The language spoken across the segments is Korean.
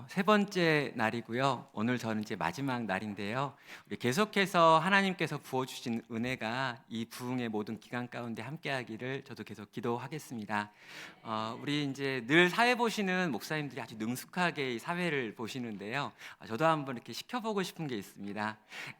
세 번째 날이고요. 오늘 저는 이제 마지막 날인데요. 우리 계속해서 하나님께서 부어주신 은혜가 이 부흥의 모든 기간 가운데 함께하기를 저도 계속 기도하겠습니다. 우리 이제 늘 사회 보시는 목사님들이 아주 능숙하게 이 사회를 보시는데요. 저도 한번 이렇게 시켜보고 싶은 게 있습니다.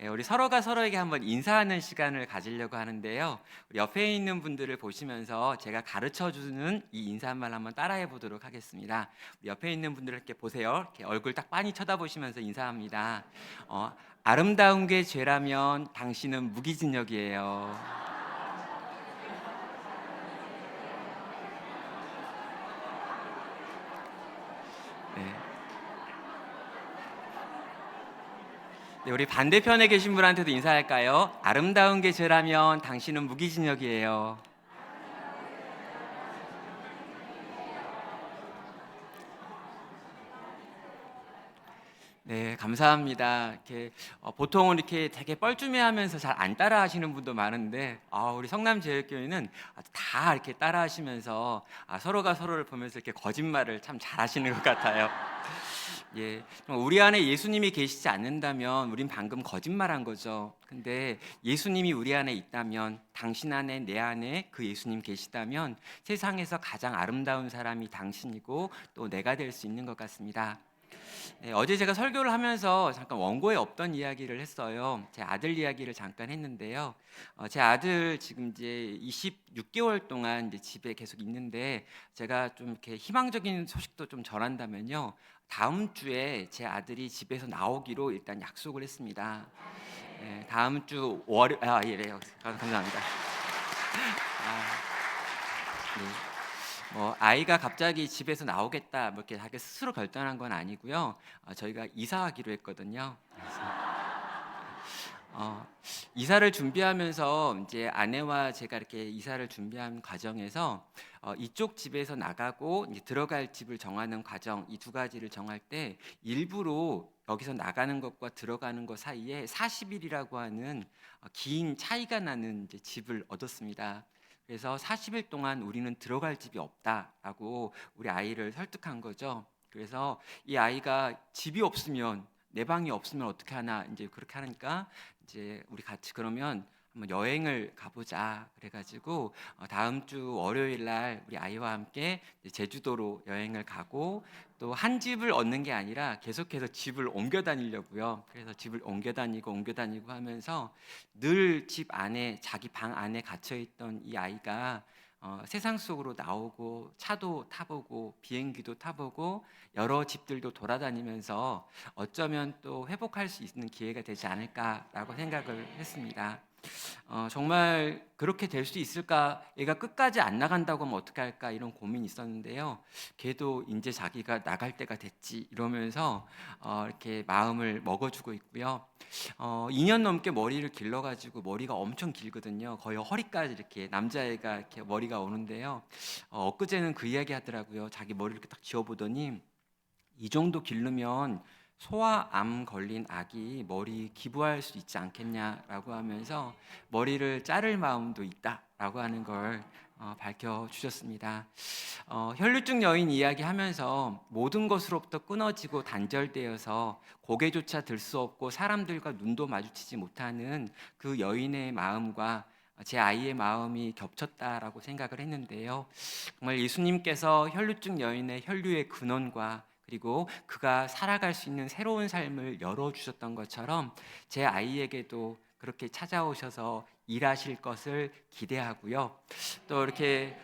우리 서로가 서로에게 한번 인사하는 시간을 가지려고 하는데요. 우리 옆에 있는 분들을 보시면서 제가 가르쳐주는 이 인사말 한번 따라해 보도록 하겠습니다. 우리 옆에 있는 분들 이렇게 보세요. 이렇게 얼굴 딱 빤히 쳐다보시면서 인사합니다. 아름다운 게 죄라면 당신은 무기징역이에요. 네. 네, 우리 반대편에 계신 분한테도 인사할까요? 아름다운 게 죄라면 당신은 무기징역이에요. 네, 감사합니다. 이렇게 보통은 이렇게 되게 뻘쭘해하면서 잘 안 따라하시는 분도 많은데, 우리 성남제일교회는 다 이렇게 따라하시면서 서로가 서로를 보면서 이렇게 거짓말을 참 잘하시는 것 같아요. 예, 우리 안에 예수님이 계시지 않는다면 우린 방금 거짓말한 거죠. 근데 예수님이 우리 안에 있다면, 당신 안에 내 안에 그 예수님 계시다면 세상에서 가장 아름다운 사람이 당신이고 또 내가 될 수 있는 것 같습니다. 네, 어제 제가 설교를 하면서 잠깐 원고에 없던 이야기를 했어요. 제 아들 이야기를 잠깐 했는데요. 제 아들 지금 이제 26개월 동안 이제 집에 계속 있는데, 제가 좀 이렇게 희망적인 소식도 좀 전한다면요. 다음 주에 제 아들이 집에서 나오기로 일단 약속을 했습니다. 네, 다음 주 월요 예, 네, 감사합니다. 네. 아이가 갑자기 집에서 나오겠다 뭐 이렇게 자기 스스로 결단한 건 아니고요. 저희가 이사하기로 했거든요. 그래서 어, 이사를 준비하면서 이제 아내와 제가 이렇게 이사를 준비한 과정에서 이쪽 집에서 나가고 이제 들어갈 집을 정하는 과정, 이 두 가지를 정할 때 일부러 여기서 나가는 것과 들어가는 것 사이에 40일이라고 하는 긴 차이가 나는 이제 집을 얻었습니다. 그래서 40일 동안 우리는 들어갈 집이 없다라고 우리 아이를 설득한 거죠. 그래서 이 아이가 집이 없으면, 내 방이 없으면 어떻게 하나, 이제 그렇게 하니까 이제 우리 같이 그러면 한번 여행을 가보자 그래가지고 다음 주 월요일 날 우리 아이와 함께 이제 제주도로 여행을 가고, 또 한 집을 얻는 게 아니라 계속해서 집을 옮겨 다니려고요. 그래서 집을 옮겨 다니고 하면서 늘 집 안에, 자기 방 안에 갇혀 있던 이 아이가 세상 속으로 나오고 차도 타보고 비행기도 타보고 여러 집들도 돌아다니면서 어쩌면 또 회복할 수 있는 기회가 되지 않을까라고 생각을 했습니다. 정말 그렇게 될 수 있을까? 얘가 끝까지 안 나간다고 하면 어떻게 할까? 이런 고민이 있었는데요. 걔도 이제 자기가 나갈 때가 됐지 이러면서 이렇게 마음을 먹어주고 있고요. 2년 넘게 머리를 길러가지고, 머리가 엄청 길거든요. 거의 허리까지 이렇게 남자애가 이렇게 머리가 오는데요. 엊그제는 그 이야기 하더라고요. 자기 머리를 이렇게 딱 지워보더니 이 정도 기르면 소아암 걸린 아기 머리 기부할 수 있지 않겠냐라고 하면서 머리를 자를 마음도 있다라고 하는 걸 밝혀주셨습니다. 혈류증 여인 이야기하면서 모든 것으로부터 끊어지고 단절되어서 고개조차 들 수 없고 사람들과 눈도 마주치지 못하는 그 여인의 마음과 제 아이의 마음이 겹쳤다라고 생각을 했는데요. 정말 예수님께서 혈류증 여인의 혈류의 근원과, 그리고 그가 살아갈 수 있는 새로운 삶을 열어주셨던 것처럼 제 아이에게도 그렇게 찾아오셔서 일하실 것을 기대하고요. 또 이렇게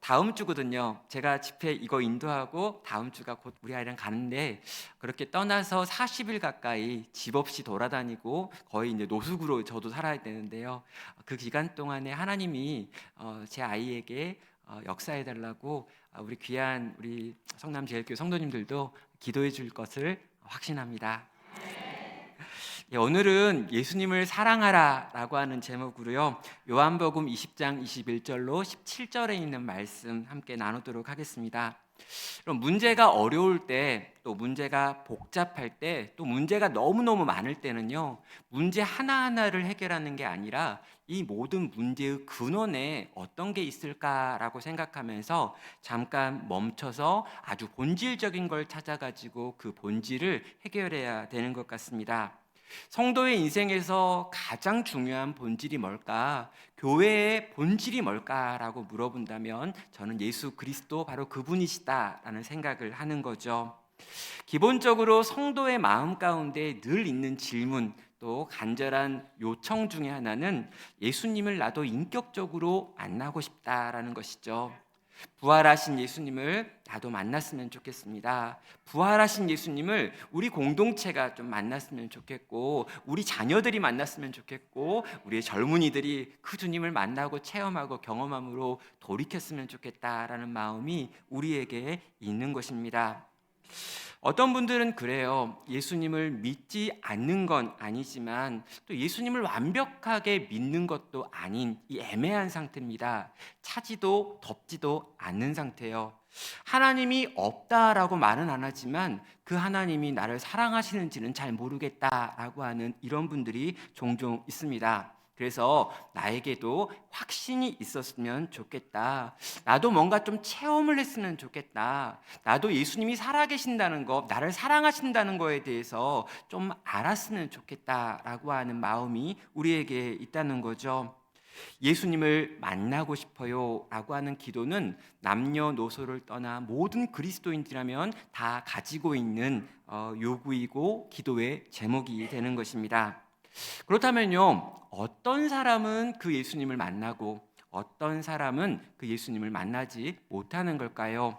다음 주거든요. 제가 집회 이거 인도하고 다음 주가 곧 우리 아이랑 가는데, 그렇게 떠나서 40일 가까이 집 없이 돌아다니고 거의 이제 노숙으로 저도 살아야 되는데요. 그 기간 동안에 하나님이 제 아이에게 역사해 달라고 우리 귀한 우리 성남제일교회 성도님들도 기도해 줄 것을 확신합니다. 예, 오늘은 예수님을 사랑하라라고 하는 제목으로요. 요한복음 20장 21절로 17절에 있는 말씀 함께 나누도록 하겠습니다. 그럼 문제가 어려울 때, 또 문제가 복잡할 때, 또 문제가 너무너무 많을 때는요, 문제 하나하나를 해결하는 게 아니라 이 모든 문제의 근원에 어떤 게 있을까라고 생각하면서 잠깐 멈춰서 아주 본질적인 걸 찾아가지고 그 본질을 해결해야 되는 것 같습니다. 성도의 인생에서 가장 중요한 본질이 뭘까? 교회의 본질이 뭘까라고 물어본다면 저는 예수 그리스도 바로 그분이시다라는 생각을 하는 거죠. 기본적으로 성도의 마음 가운데 늘 있는 질문, 또 간절한 요청 중에 하나는 예수님을 나도 인격적으로 만나고 싶다라는 것이죠. 부활하신 예수님을 나도 만났으면 좋겠습니다. 부활하신 예수님을 우리 공동체가 좀 만났으면 좋겠고, 우리 자녀들이 만났으면 좋겠고, 우리의 젊은이들이 그 주님을 만나고 체험하고 경험함으로 돌이켰으면 좋겠다라는 마음이 우리에게 있는 것입니다. 어떤 분들은 그래요. 예수님을 믿지 않는 건 아니지만 또 예수님을 완벽하게 믿는 것도 아닌 이 애매한 상태입니다. 차지도 덥지도 않는 상태예요. 하나님이 없다라고 말은 안 하지만 그 하나님이 나를 사랑하시는지는 잘 모르겠다라고 하는 이런 분들이 종종 있습니다. 그래서 나에게도 확신이 있었으면 좋겠다. 나도 뭔가 좀 체험을 했으면 좋겠다. 나도 예수님이 살아계신다는 거, 나를 사랑하신다는 거에 대해서 좀 알았으면 좋겠다라고 하는 마음이 우리에게 있다는 거죠. 예수님을 만나고 싶어요 라고 하는 기도는 남녀노소를 떠나 모든 그리스도인이라면 다 가지고 있는 요구이고 기도의 제목이 되는 것입니다. 그렇다면요, 어떤 사람은 그 예수님을 만나고 어떤 사람은 그 예수님을 만나지 못하는 걸까요?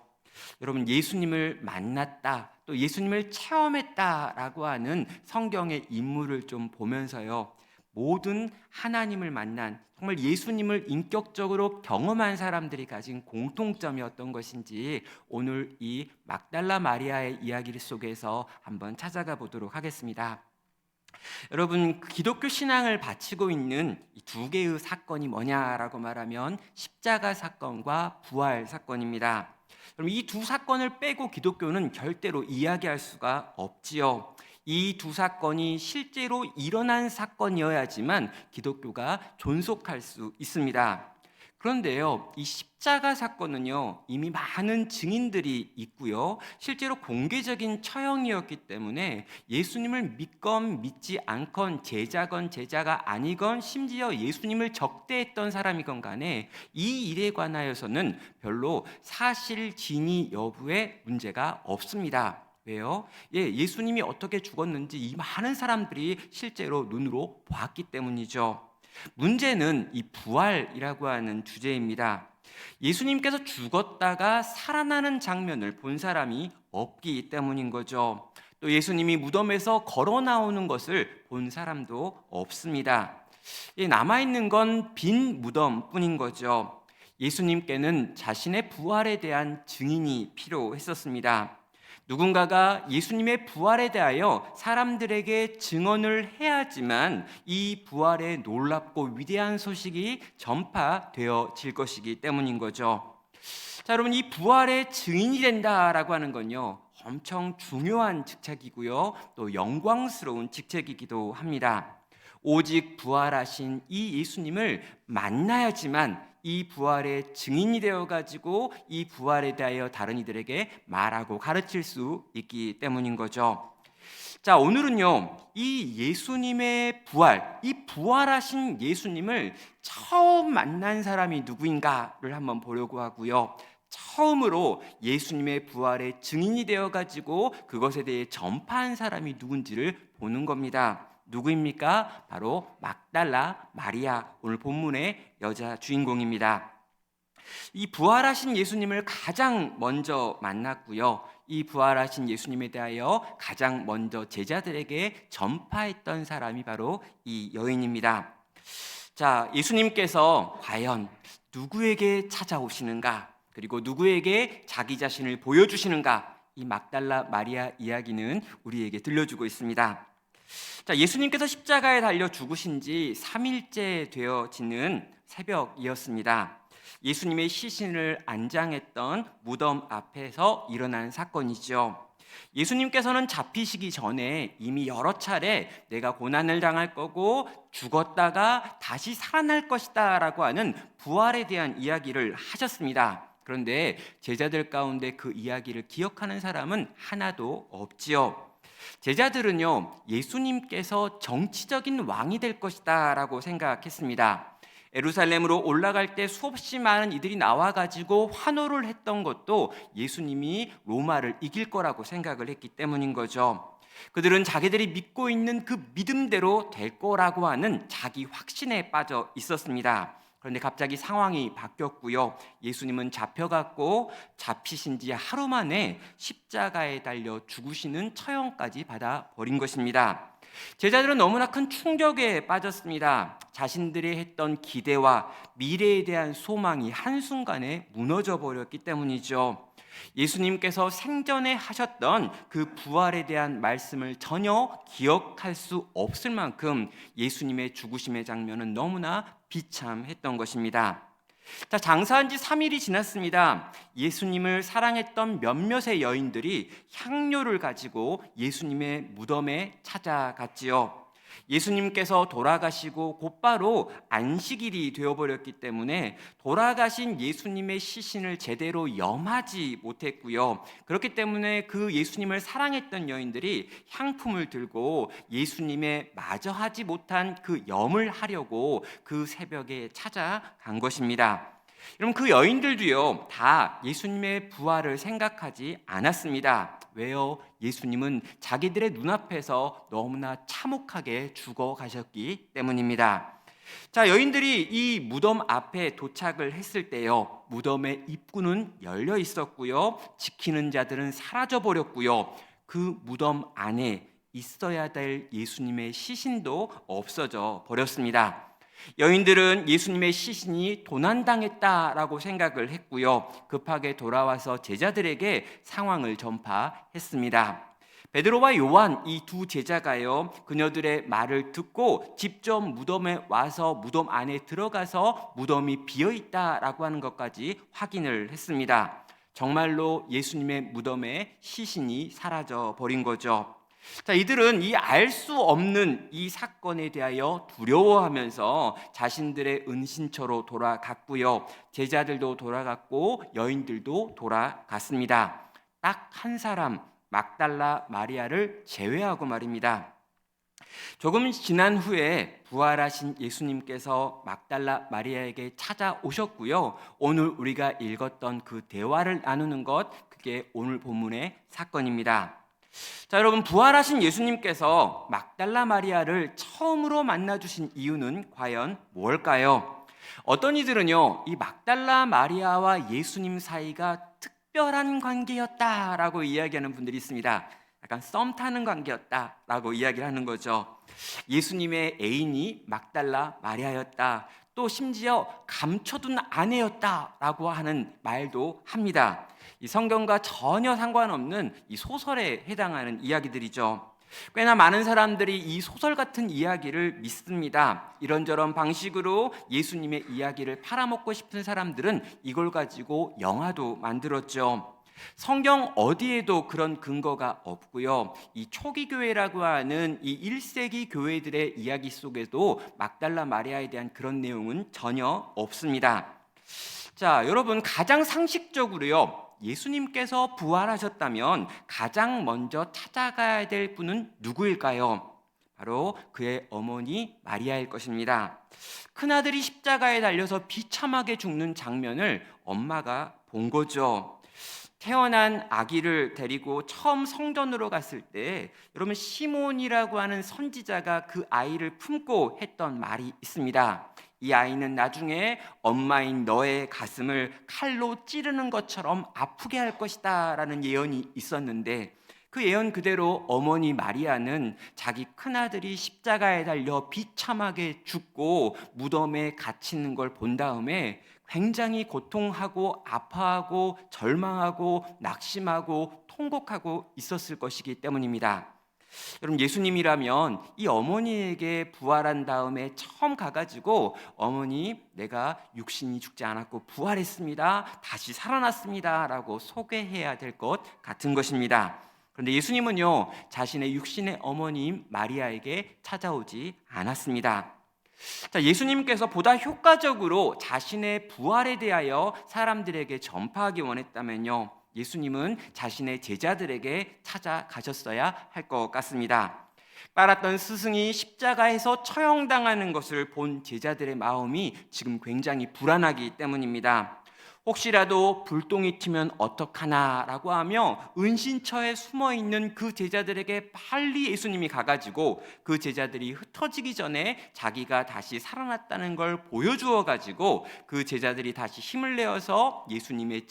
여러분, 예수님을 만났다, 또 예수님을 체험했다라고 하는 성경의 인물을 좀 보면서요, 모든 하나님을 만난, 정말 예수님을 인격적으로 경험한 사람들이 가진 공통점이 어떤 것인지 오늘 이 막달라 마리아의 이야기 속에서 한번 찾아가 보도록 하겠습니다. 여러분, 기독교 신앙을 바치고 있는 이 두 개의 사건이 뭐냐라고 말하면 십자가 사건과 부활 사건입니다. 그럼 이 두 사건을 빼고 기독교는 절대로 이야기할 수가 없지요. 이 두 사건이 실제로 일어난 사건이어야지만 기독교가 존속할 수 있습니다. 그런데요, 이 십자가 사건은요, 이미 많은 증인들이 있고요, 실제로 공개적인 처형이었기 때문에 예수님을 믿건 믿지 않건, 제자건 제자가 아니건, 심지어 예수님을 적대했던 사람이건 간에 이 일에 관하여서는 별로 사실 진위 여부에 문제가 없습니다. 왜요? 예수님이 어떻게 죽었는지 이 많은 사람들이 실제로 눈으로 보았기 때문이죠. 문제는 이 부활이라고 하는 주제입니다. 예수님께서 죽었다가 살아나는 장면을 본 사람이 없기 때문인 거죠. 또 예수님이 무덤에서 걸어 나오는 것을 본 사람도 없습니다. 남아있는 건 빈 무덤뿐인 거죠. 예수님께는 자신의 부활에 대한 증인이 필요했었습니다. 누군가가 예수님의 부활에 대하여 사람들에게 증언을 해야지만 이 부활의 놀랍고 위대한 소식이 전파되어질 것이기 때문인 거죠. 자, 여러분, 이 부활의 증인이 된다라고 하는 건요, 엄청 중요한 직책이고요, 또 영광스러운 직책이기도 합니다. 오직 부활하신 이 예수님을 만나야지만 이 부활의 증인이 되어가지고 이 부활에 대하여 다른 이들에게 말하고 가르칠 수 있기 때문인 거죠. 자, 오늘은요, 이 예수님의 부활, 이 부활하신 예수님을 처음 만난 사람이 누구인가를 한번 보려고 하고요, 처음으로 예수님의 부활의 증인이 되어가지고 그것에 대해 전파한 사람이 누군지를 보는 겁니다. 누구입니까? 바로 막달라 마리아, 오늘 본문의 여자 주인공입니다. 이 부활하신 예수님을 가장 먼저 만났고요, 이 부활하신 예수님에 대하여 가장 먼저 제자들에게 전파했던 사람이 바로 이 여인입니다. 자, 예수님께서 과연 누구에게 찾아오시는가, 그리고 누구에게 자기 자신을 보여주시는가, 이 막달라 마리아 이야기는 우리에게 들려주고 있습니다. 자, 예수님께서 십자가에 달려 죽으신 지 3일째 되어지는 새벽이었습니다. 예수님의 시신을 안장했던 무덤 앞에서 일어난 사건이죠. 예수님께서는 잡히시기 전에 이미 여러 차례 내가 고난을 당할 거고 죽었다가 다시 살아날 것이다 라고 하는 부활에 대한 이야기를 하셨습니다. 그런데 제자들 가운데 그 이야기를 기억하는 사람은 하나도 없지요. 제자들은요, 예수님께서 정치적인 왕이 될 것이다 라고 생각했습니다. 예루살렘으로 올라갈 때 수없이 많은 이들이 나와가지고 환호를 했던 것도 예수님이 로마를 이길 거라고 생각을 했기 때문인 거죠. 그들은 자기들이 믿고 있는 그 믿음대로 될 거라고 하는 자기 확신에 빠져 있었습니다. 그런데 갑자기 상황이 바뀌었고요. 예수님은 잡혀갔고 잡히신 지 하루 만에 십자가에 달려 죽으시는 처형까지 받아버린 것입니다. 제자들은 너무나 큰 충격에 빠졌습니다. 자신들이 했던 기대와 미래에 대한 소망이 한순간에 무너져 버렸기 때문이죠. 예수님께서 생전에 하셨던 그 부활에 대한 말씀을 전혀 기억할 수 없을 만큼 예수님의 죽으심의 장면은 너무나 비참했던 것입니다. 자, 장사한 지 3일이 지났습니다. 예수님을 사랑했던 몇몇의 여인들이 향료를 가지고 예수님의 무덤에 찾아갔지요. 예수님께서 돌아가시고 곧바로 안식일이 되어버렸기 때문에 돌아가신 예수님의 시신을 제대로 염하지 못했고요. 그렇기 때문에 그 예수님을 사랑했던 여인들이 향품을 들고 예수님의 마저 하지 못한 그 염을 하려고 그 새벽에 찾아간 것입니다. 여러분, 그 여인들도요, 다 예수님의 부활을 생각하지 않았습니다. 왜요? 예수님은 자기들의 눈앞에서 너무나 참혹하게 죽어가셨기 때문입니다. 자, 여인들이 이 무덤 앞에 도착을 했을 때요, 무덤의 입구는 열려 있었고요, 지키는 자들은 사라져 버렸고요, 그 무덤 안에 있어야 될 예수님의 시신도 없어져 버렸습니다. 여인들은 예수님의 시신이 도난당했다라고 생각을 했고요, 급하게 돌아와서 제자들에게 상황을 전파했습니다. 베드로와 요한, 이 두 제자가요, 그녀들의 말을 듣고 직접 무덤에 와서 무덤 안에 들어가서 무덤이 비어있다라고 하는 것까지 확인을 했습니다. 정말로 예수님의 무덤에 시신이 사라져 버린 거죠. 자, 이들은 이 알 수 없는 이 사건에 대하여 두려워하면서 자신들의 은신처로 돌아갔고요, 제자들도 돌아갔고 여인들도 돌아갔습니다. 딱 한 사람, 막달라 마리아를 제외하고 말입니다. 조금 지난 후에 부활하신 예수님께서 막달라 마리아에게 찾아오셨고요, 오늘 우리가 읽었던 그 대화를 나누는 것, 그게 오늘 본문의 사건입니다. 자, 여러분, 부활하신 예수님께서 막달라 마리아를 처음으로 만나주신 이유는 과연 무엇일까요? 어떤 이들은요, 이 막달라 마리아와 예수님 사이가 특별한 관계였다라고 이야기하는 분들이 있습니다. 약간 썸 타는 관계였다라고 이야기를 하는 거죠. 예수님의 애인이 막달라 마리아였다, 또 심지어 감춰둔 아내였다라고 하는 말도 합니다. 이 성경과 전혀 상관없는 이 소설에 해당하는 이야기들이죠. 꽤나 많은 사람들이 이 소설 같은 이야기를 믿습니다. 이런저런 방식으로 예수님의 이야기를 팔아먹고 싶은 사람들은 이걸 가지고 영화도 만들었죠. 성경 어디에도 그런 근거가 없고요, 이 초기 교회라고 하는 이 1세기 교회들의 이야기 속에도 막달라 마리아에 대한 그런 내용은 전혀 없습니다. 자, 여러분, 가장 상식적으로요, 예수님께서 부활하셨다면 가장 먼저 찾아가야 될 분은 누구일까요? 바로 그의 어머니 마리아일 것입니다. 큰아들이 십자가에 달려서 비참하게 죽는 장면을 엄마가 본 거죠. 태어난 아기를 데리고 처음 성전으로 갔을 때 여러분, 시몬이라고 하는 선지자가 그 아이를 품고 했던 말이 있습니다. 이 아이는 나중에 엄마인 너의 가슴을 칼로 찌르는 것처럼 아프게 할 것이다 라는 예언이 있었는데, 그 예언 그대로 어머니 마리아는 자기 큰아들이 십자가에 달려 비참하게 죽고 무덤에 갇히는 걸 본 다음에 굉장히 고통하고 아파하고 절망하고 낙심하고 통곡하고 있었을 것이기 때문입니다. 여러분, 예수님이라면 이 어머니에게 부활한 다음에 처음 가가지고 어머니, 내가 육신이 죽지 않았고 부활했습니다, 다시 살아났습니다 라고 소개해야 될 것 같은 것입니다. 그런데 예수님은요, 자신의 육신의 어머니인 마리아에게 찾아오지 않았습니다. 자, 예수님께서 보다 효과적으로 자신의 부활에 대하여 사람들에게 전파하기 원했다면요, 예수님은 자신의 제자들에게 찾아가셨어야 할 것 같습니다. 따랐던 스승이 십자가에서 처형당하는 것을 본 제자들의 마음이 지금 굉장히 불안하기 때문입니다. 혹시라도 불똥이 튀면 어떡하나라고 하며 은신처에 숨어있는 그 제자들에게 빨리 예수님이 가가지고 그 제자들이 흩어지기 전에 자기가 다시 살아났다는 걸 보여주어 가지고 그 제자들이 다시 힘을 내어서 예수님의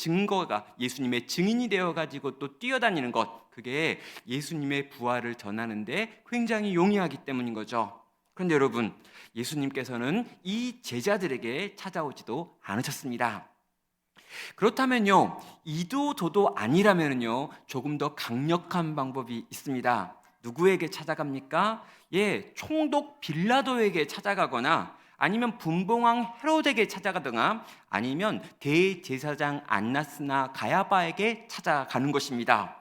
증인이 되어 가지고 또 뛰어다니는 것, 그게 예수님의 부활을 전하는데 굉장히 용이하기 때문인 거죠. 그런데 여러분, 예수님께서는 이 제자들에게 찾아오지도 않으셨습니다. 그렇다면요, 이도 저도 아니라면요, 조금 더 강력한 방법이 있습니다. 누구에게 찾아갑니까? 총독 빌라도에게 찾아가거나, 아니면 분봉왕 헤롯에게 찾아가거나, 아니면 대제사장 안나스나 가야바에게 찾아가는 것입니다.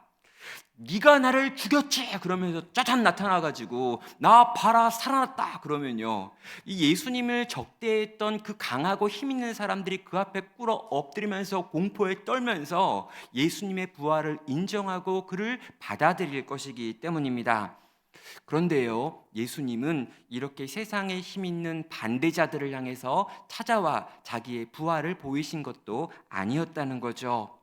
네가 나를 죽였지 그러면서 짜잔 나타나가지고 나 봐라 살아났다 그러면요, 이 예수님을 적대했던 그 강하고 힘 있는 사람들이 그 앞에 꿇어 엎드리면서 공포에 떨면서 예수님의 부활을 인정하고 그를 받아들일 것이기 때문입니다. 그런데요, 예수님은 이렇게 세상에 힘 있는 반대자들을 향해서 찾아와 자기의 부활을 보이신 것도 아니었다는 거죠.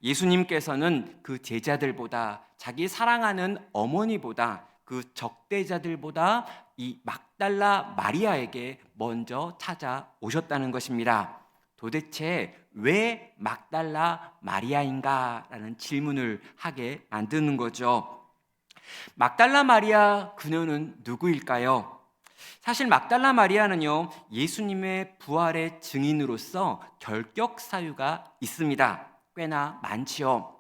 예수님께서는 그 제자들보다, 자기 사랑하는 어머니보다, 그 적대자들보다 이 막달라 마리아에게 먼저 찾아오셨다는 것입니다. 도대체 왜 막달라 마리아인가? 라는 질문을 하게 만드는 거죠. 막달라 마리아, 그녀는 누구일까요? 사실 막달라 마리아는요, 예수님의 부활의 증인으로서 결격 사유가 있습니다. 꽤나 많지요.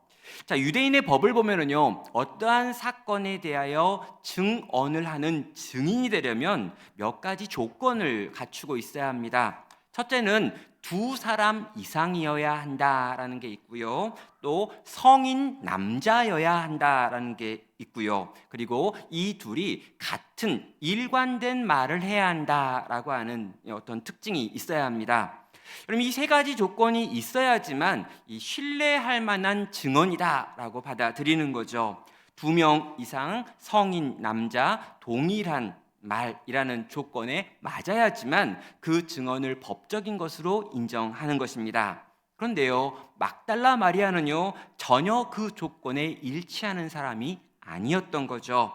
자, 유대인의 법을 보면은요, 어떠한 사건에 대하여 증언을 하는 증인이 되려면 몇 가지 조건을 갖추고 있어야 합니다. 첫째는 두 사람 이상이어야 한다라는 게 있고요. 또 성인 남자여야 한다라는 게 있고요. 그리고 이 둘이 같은 일관된 말을 해야 한다라고 하는 어떤 특징이 있어야 합니다. 그럼 이 세 가지 조건이 있어야지만 이 신뢰할 만한 증언이다라고 받아들이는 거죠. 2명 이상 성인 남자 동일한 말이라는 조건에 맞아야지만 그 증언을 법적인 것으로 인정하는 것입니다. 그런데요, 막달라 마리아는요, 전혀 그 조건에 일치하는 사람이 아니었던 거죠.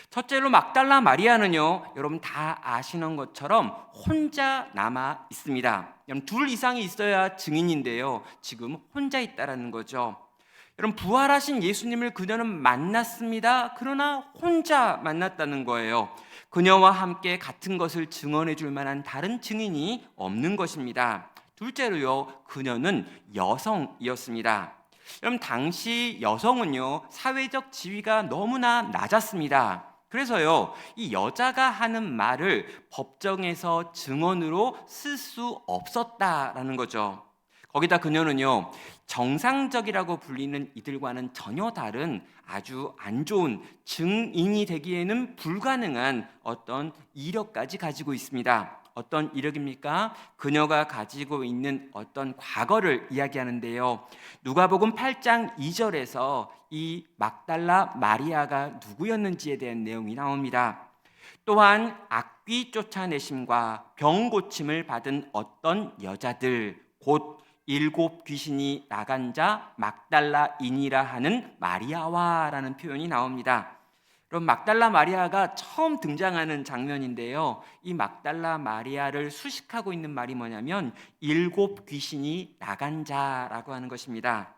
첫째로 막달라 마리아는요, 여러분 다 아시는 것처럼 혼자 남아 있습니다. 여러분, 둘 이상이 있어야 증인인데요, 지금 혼자 있다라는 거죠. 여러분, 부활하신 예수님을 그녀는 만났습니다. 그러나 혼자 만났다는 거예요. 그녀와 함께 같은 것을 증언해 줄 만한 다른 증인이 없는 것입니다. 둘째로요, 그녀는 여성이었습니다. 여러분, 당시 여성은요, 사회적 지위가 너무나 낮았습니다. 그래서요, 이 여자가 하는 말을 법정에서 증언으로 쓸 수 없었다라는 거죠. 거기다 그녀는요, 정상적이라고 불리는 이들과는 전혀 다른 아주 안 좋은, 증인이 되기에는 불가능한 어떤 이력까지 가지고 있습니다. 어떤 이력입니까? 그녀가 가지고 있는 어떤 과거를 이야기하는데요, 누가복음 8장 2절에서 이 막달라 마리아가 누구였는지에 대한 내용이 나옵니다. 또한 악귀 쫓아내심과 병 고침을 받은 어떤 여자들, 곧 7 귀신이 나간 자 막달라인이라 하는 마리아와라는 표현이 나옵니다. 그럼 막달라 마리아가 처음 등장하는 장면인데요, 이 막달라 마리아를 수식하고 있는 말이 뭐냐면 7 귀신이 나간 자라고 하는 것입니다.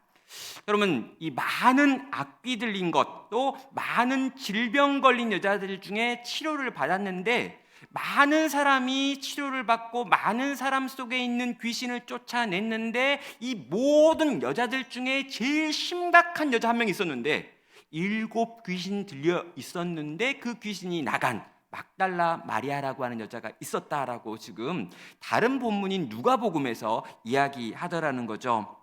여러분, 이 많은 악귀 들린 것, 또 많은 질병 걸린 여자들 중에 치료를 받았는데, 많은 사람이 치료를 받고 많은 사람 속에 있는 귀신을 쫓아냈는데, 이 모든 여자들 중에 제일 심각한 여자 한 명 있었는데, 7 귀신 들려 있었는데 그 귀신이 나간 막달라 마리아라고 하는 여자가 있었다라고 지금 다른 본문인 누가복음에서 이야기하더라는 거죠.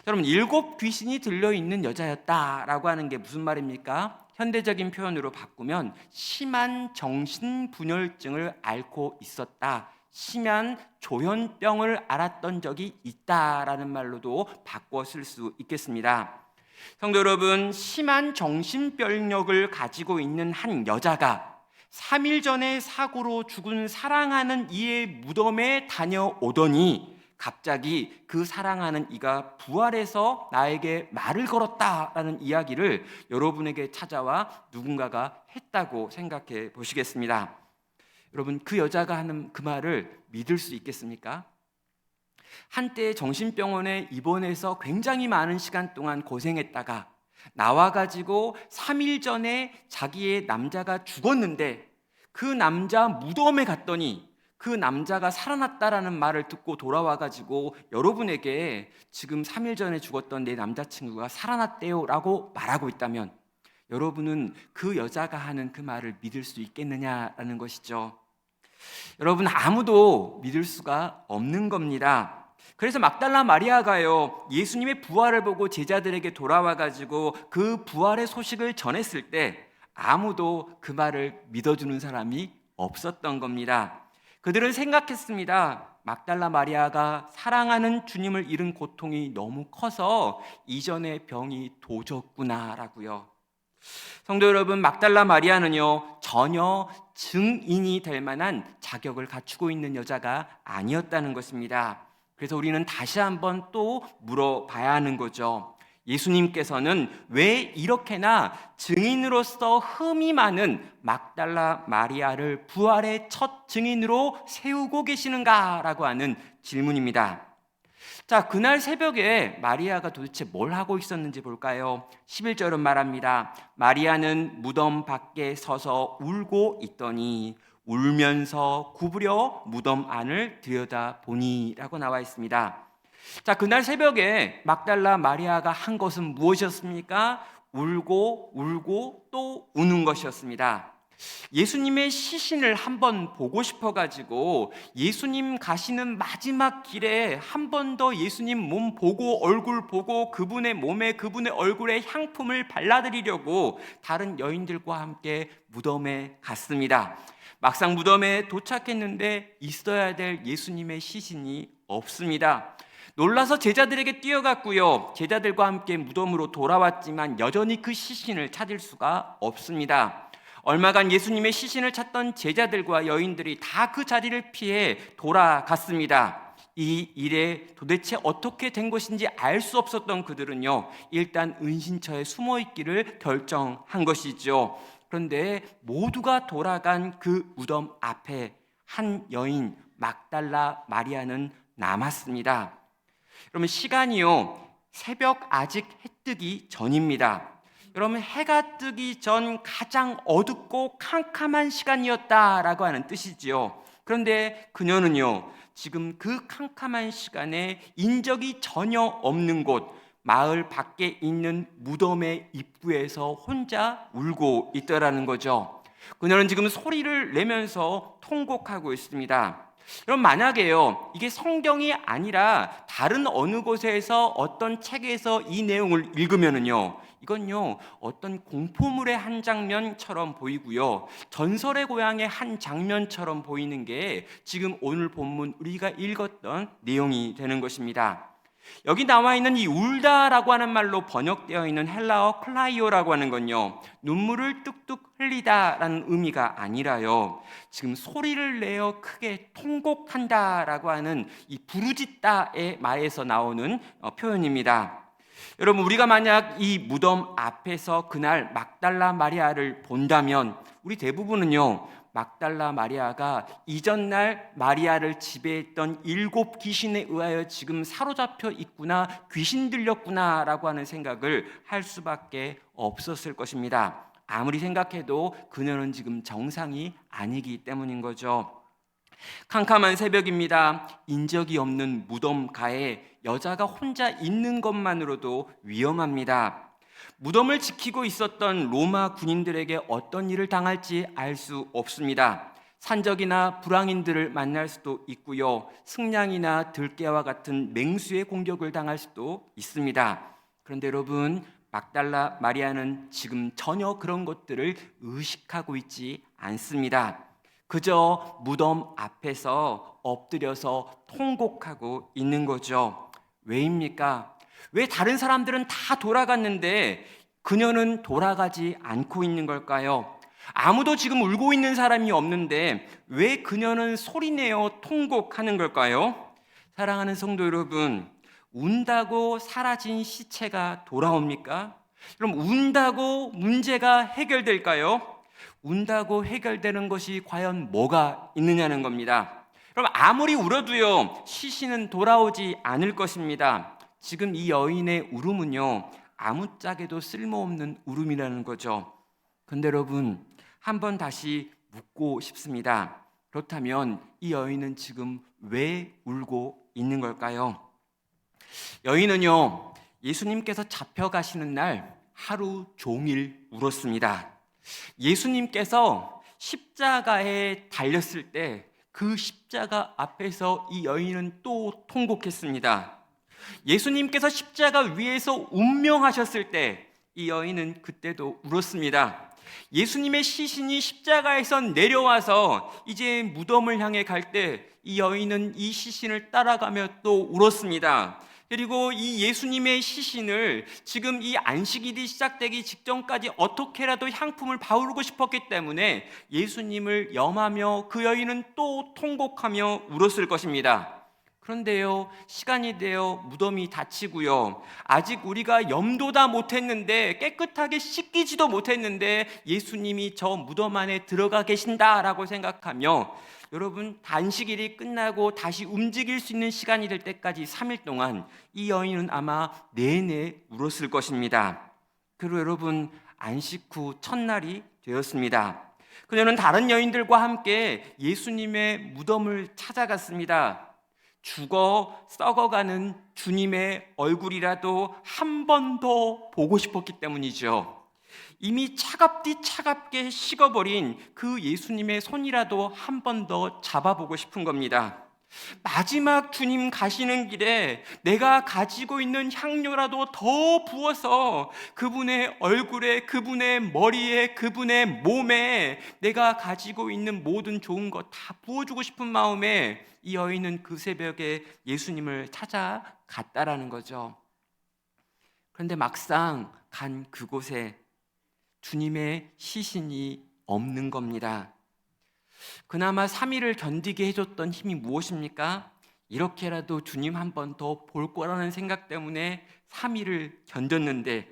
여러분, 7 귀신이 들려있는 여자였다라고 하는 게 무슨 말입니까? 현대적인 표현으로 바꾸면 심한 정신분열증을 앓고 있었다, 심한 조현병을 앓았던 적이 있다라는 말로도 바꿔 쓸 수 있겠습니다. 성도 여러분, 심한 정신병력을 가지고 있는 한 여자가 3일 전에 사고로 죽은 사랑하는 이의 무덤에 다녀오더니 갑자기 그 사랑하는 이가 부활해서 나에게 말을 걸었다라는 이야기를 여러분에게 찾아와 누군가가 했다고 생각해 보시겠습니다. 여러분, 그 여자가 하는 그 말을 믿을 수 있겠습니까? 한때 정신병원에 입원해서 굉장히 많은 시간 동안 고생했다가 나와가지고 3일 전에 자기의 남자가 죽었는데 그 남자 무덤에 갔더니 그 남자가 살아났다라는 말을 듣고 돌아와가지고 여러분에게 지금 3일 전에 죽었던 내 남자친구가 살아났대요 라고 말하고 있다면 여러분은 그 여자가 하는 그 말을 믿을 수 있겠느냐라는 것이죠. 여러분, 아무도 믿을 수가 없는 겁니다. 그래서 막달라 마리아가요, 예수님의 부활을 보고 제자들에게 돌아와가지고 그 부활의 소식을 전했을 때 아무도 그 말을 믿어주는 사람이 없었던 겁니다. 그들은 생각했습니다. 막달라 마리아가 사랑하는 주님을 잃은 고통이 너무 커서 이전의 병이 도졌구나라고요. 성도 여러분, 막달라 마리아는요 전혀 증인이 될 만한 자격을 갖추고 있는 여자가 아니었다는 것입니다. 그래서 우리는 다시 한번 또 물어봐야 하는 거죠. 예수님께서는 왜 이렇게나 증인으로서 흠이 많은 막달라 마리아를 부활의 첫 증인으로 세우고 계시는가라고 하는 질문입니다. 자, 그날 새벽에 마리아가 도대체 뭘 하고 있었는지 볼까요? 11절은 말합니다. 마리아는 무덤 밖에 서서 울고 있더니 울면서 구부려 무덤 안을 들여다보니 라고 나와 있습니다. 자, 그날 새벽에 막달라 마리아가 한 것은 무엇이었습니까? 울고 또 우는 것이었습니다. 예수님의 시신을 한번 보고 싶어가지고 예수님 가시는 마지막 길에 한 번 더 예수님 몸 보고 얼굴 보고 그분의 몸에 그분의 얼굴에 향품을 발라드리려고 다른 여인들과 함께 무덤에 갔습니다. 막상 무덤에 도착했는데 있어야 될 예수님의 시신이 없습니다. 놀라서 제자들에게 뛰어갔고요, 제자들과 함께 무덤으로 돌아왔지만 여전히 그 시신을 찾을 수가 없습니다. 얼마간 예수님의 시신을 찾던 제자들과 여인들이 다 그 자리를 피해 돌아갔습니다. 이 일에 도대체 어떻게 된 것인지 알 수 없었던 그들은요, 일단 은신처에 숨어 있기를 결정한 것이죠. 그런데 모두가 돌아간 그 무덤 앞에 한 여인 막달라 마리아는 남았습니다. 그러면 시간이요, 새벽 아직 해 뜨기 전입니다. 여러분, 해가 뜨기 전 가장 어둡고 캄캄한 시간이었다라고 하는 뜻이지요. 그런데 그녀는요, 지금 그 캄캄한 시간에 인적이 전혀 없는 곳, 마을 밖에 있는 무덤의 입구에서 혼자 울고 있더라는 거죠. 그녀는 지금 소리를 내면서 통곡하고 있습니다. 여러분, 만약에요, 이게 성경이 아니라 다른 어느 곳에서 어떤 책에서 이 내용을 읽으면은요, 이건요 어떤 공포물의 한 장면처럼 보이고요, 전설의 고향의 한 장면처럼 보이는 게 지금 오늘 본문 우리가 읽었던 내용이 되는 것입니다. 여기 나와 있는 이 울다라고 하는 말로 번역되어 있는 헬라어 클라이오라고 하는 건요, 눈물을 뚝뚝 흘리다라는 의미가 아니라요, 지금 소리를 내어 크게 통곡한다라고 하는 이 부르짖다의 말에서 나오는 표현입니다. 여러분, 우리가 만약 이 무덤 앞에서 그날 막달라 마리아를 본다면 우리 대부분은요, 막달라 마리아가 이전날 마리아를 지배했던 7 귀신에 의하여 지금 사로잡혀 있구나, 귀신 들렸구나 라고 하는 생각을 할 수밖에 없었을 것입니다. 아무리 생각해도 그녀는 지금 정상이 아니기 때문인 거죠. 캄캄한 새벽입니다. 인적이 없는 무덤가에 여자가 혼자 있는 것만으로도 위험합니다. 무덤을 지키고 있었던 로마 군인들에게 어떤 일을 당할지 알 수 없습니다. 산적이나 불황인들을 만날 수도 있고요. 승냥이나 들깨와 같은 맹수의 공격을 당할 수도 있습니다. 그런데 여러분, 막달라 마리아는 지금 전혀 그런 것들을 의식하고 있지 않습니다. 그저 무덤 앞에서 엎드려서 통곡하고 있는 거죠. 왜입니까? 왜 다른 사람들은 다 돌아갔는데 그녀는 돌아가지 않고 있는 걸까요? 아무도 지금 울고 있는 사람이 없는데 왜 그녀는 소리내어 통곡하는 걸까요? 사랑하는 성도 여러분, 운다고 사라진 시체가 돌아옵니까? 그럼 운다고 문제가 해결될까요? 운다고 해결되는 것이 과연 뭐가 있느냐는 겁니다. 그럼 아무리 울어도요, 시신은 돌아오지 않을 것입니다. 지금 이 여인의 울음은요, 아무짝에도 쓸모없는 울음이라는 거죠. 근데 여러분, 한번 다시 묻고 싶습니다. 그렇다면 이 여인은 지금 왜 울고 있는 걸까요? 여인은요, 예수님께서 잡혀가시는 날 하루 종일 울었습니다. 예수님께서 십자가에 달렸을 때 그 십자가 앞에서 이 여인은 또 통곡했습니다. 예수님께서 십자가 위에서 운명하셨을 때 이 여인은 그때도 울었습니다. 예수님의 시신이 십자가에서 내려와서 이제 무덤을 향해 갈 때 이 여인은 이 시신을 따라가며 또 울었습니다. 그리고 이 예수님의 시신을 지금 이 안식일이 시작되기 직전까지 어떻게라도 향품을 바르고 싶었기 때문에 예수님을 염하며 그 여인은 또 통곡하며 울었을 것입니다. 그런데요, 시간이 되어 무덤이 닫히고요, 아직 우리가 염도 다 못했는데, 깨끗하게 씻기지도 못했는데 예수님이 저 무덤 안에 들어가 계신다라고 생각하며, 여러분, 단식일이 끝나고 다시 움직일 수 있는 시간이 될 때까지 3일 동안 이 여인은 아마 내내 울었을 것입니다. 그리고 여러분, 안식 후 첫날이 되었습니다. 그녀는 다른 여인들과 함께 예수님의 무덤을 찾아갔습니다. 죽어 썩어가는 주님의 얼굴이라도 한 번 더 보고 싶었기 때문이죠. 이미 차갑게 식어버린 그 예수님의 손이라도 한 번 더 잡아보고 싶은 겁니다. 마지막 주님 가시는 길에 내가 가지고 있는 향료라도 더 부어서 그분의 얼굴에, 그분의 머리에, 그분의 몸에 내가 가지고 있는 모든 좋은 것 다 부어주고 싶은 마음에 이 여인은 그 새벽에 예수님을 찾아갔다라는 거죠. 그런데 막상 간 그곳에 주님의 시신이 없는 겁니다. 그나마 3일을 견디게 해줬던 힘이 무엇입니까? 이렇게라도 주님 한 번 더 볼 거라는 생각 때문에 3일을 견뎠는데,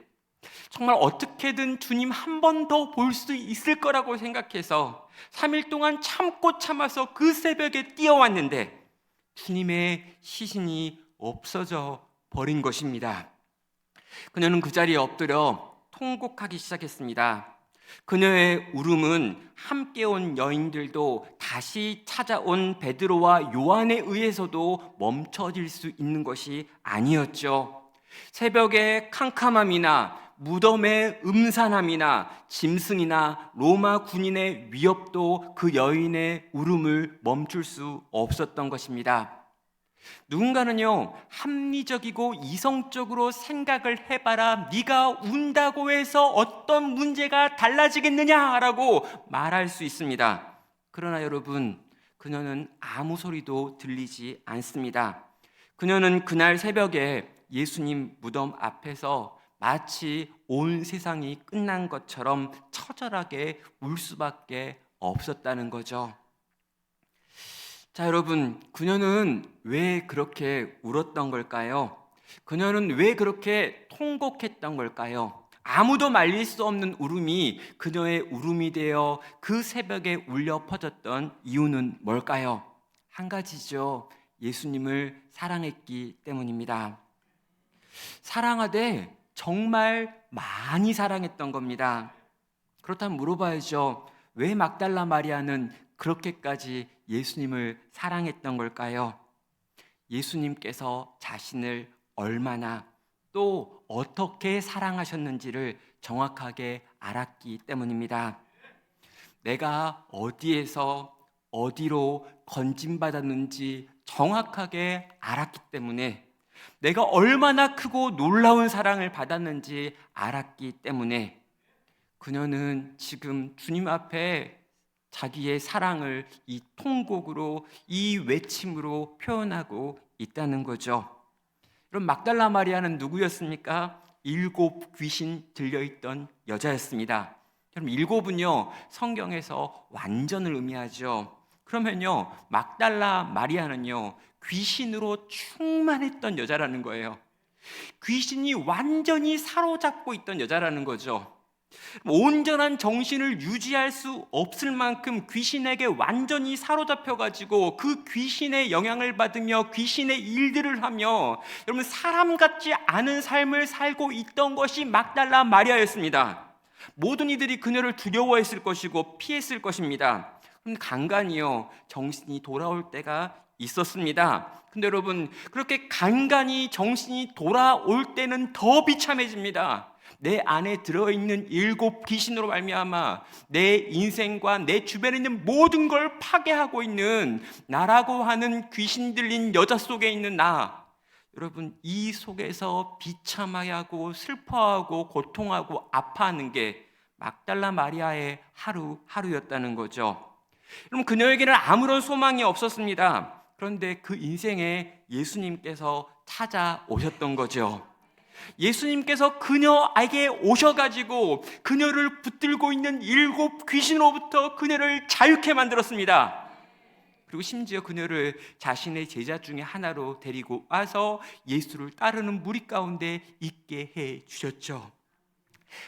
정말 어떻게든 주님 한 번 더 볼 수 있을 거라고 생각해서 3일 동안 참고 참아서 그 새벽에 뛰어왔는데 주님의 시신이 없어져 버린 것입니다. 그녀는 그 자리에 엎드려 통곡하기 시작했습니다. 그녀의 울음은 함께 온 여인들도 다시 찾아온 베드로와 요한에 의해서도 멈춰질 수 있는 것이 아니었죠. 새벽의 캄캄함이나 무덤의 음산함이나 짐승이나 로마 군인의 위협도 그 여인의 울음을 멈출 수 없었던 것입니다. 누군가는요, 합리적이고 이성적으로 생각을 해봐라, 네가 운다고 해서 어떤 문제가 달라지겠느냐라고 말할 수 있습니다. 그러나 여러분, 그녀는 아무 소리도 들리지 않습니다. 그녀는 그날 새벽에 예수님 무덤 앞에서 마치 온 세상이 끝난 것처럼 처절하게 울 수밖에 없었다는 거죠. 자, 여러분, 그녀는 왜 그렇게 울었던 걸까요? 그녀는 왜 그렇게 통곡했던 걸까요? 아무도 말릴 수 없는 울음이 그녀의 울음이 되어 그 새벽에 울려 퍼졌던 이유는 뭘까요? 한 가지죠. 예수님을 사랑했기 때문입니다. 사랑하되 정말 많이 사랑했던 겁니다. 그렇다면 물어봐야죠. 왜 막달라 마리아는 그렇게까지 예수님을 사랑했던 걸까요? 예수님께서 자신을 얼마나 또 어떻게 사랑하셨는지를 정확하게 알았기 때문입니다. 내가 어디에서 어디로 건진받았는지 정확하게 알았기 때문에, 내가 얼마나 크고 놀라운 사랑을 받았는지 알았기 때문에 그녀는 지금 주님 앞에 자기의 사랑을 이 통곡으로, 이 외침으로 표현하고 있다는 거죠. 그럼 막달라 마리아는 누구였습니까? 7 귀신 들려있던 여자였습니다. 그럼 7은요 성경에서 완전을 의미하죠. 그러면요 막달라 마리아는요 귀신으로 충만했던 여자라는 거예요. 귀신이 완전히 사로잡고 있던 여자라는 거죠. 온전한 정신을 유지할 수 없을 만큼 귀신에게 완전히 사로잡혀가지고 그 귀신의 영향을 받으며 귀신의 일들을 하며 여러분 사람 같지 않은 삶을 살고 있던 것이 막달라 마리아였습니다. 모든 이들이 그녀를 두려워했을 것이고 피했을 것입니다. 간간히요 정신이 돌아올 때가 있었습니다. 근데 여러분 그렇게 간간히 정신이 돌아올 때는 더 비참해집니다. 내 안에 들어있는 7 귀신으로 말미암아 내 인생과 내 주변에 있는 모든 걸 파괴하고 있는 나라고 하는 귀신 들린 여자 속에 있는 나, 여러분 이 속에서 비참하고 슬퍼하고 고통하고 아파하는 게 막달라 마리아의 하루였다는 거죠. 여러분 그녀에게는 아무런 소망이 없었습니다. 그런데 그 인생에 예수님께서 찾아오셨던 거죠. 예수님께서 그녀에게 오셔가지고 그녀를 붙들고 있는 7 귀신으로부터 그녀를 자유케 만들었습니다. 그리고 심지어 그녀를 자신의 제자 중에 하나로 데리고 와서 예수를 따르는 무리 가운데 있게 해 주셨죠.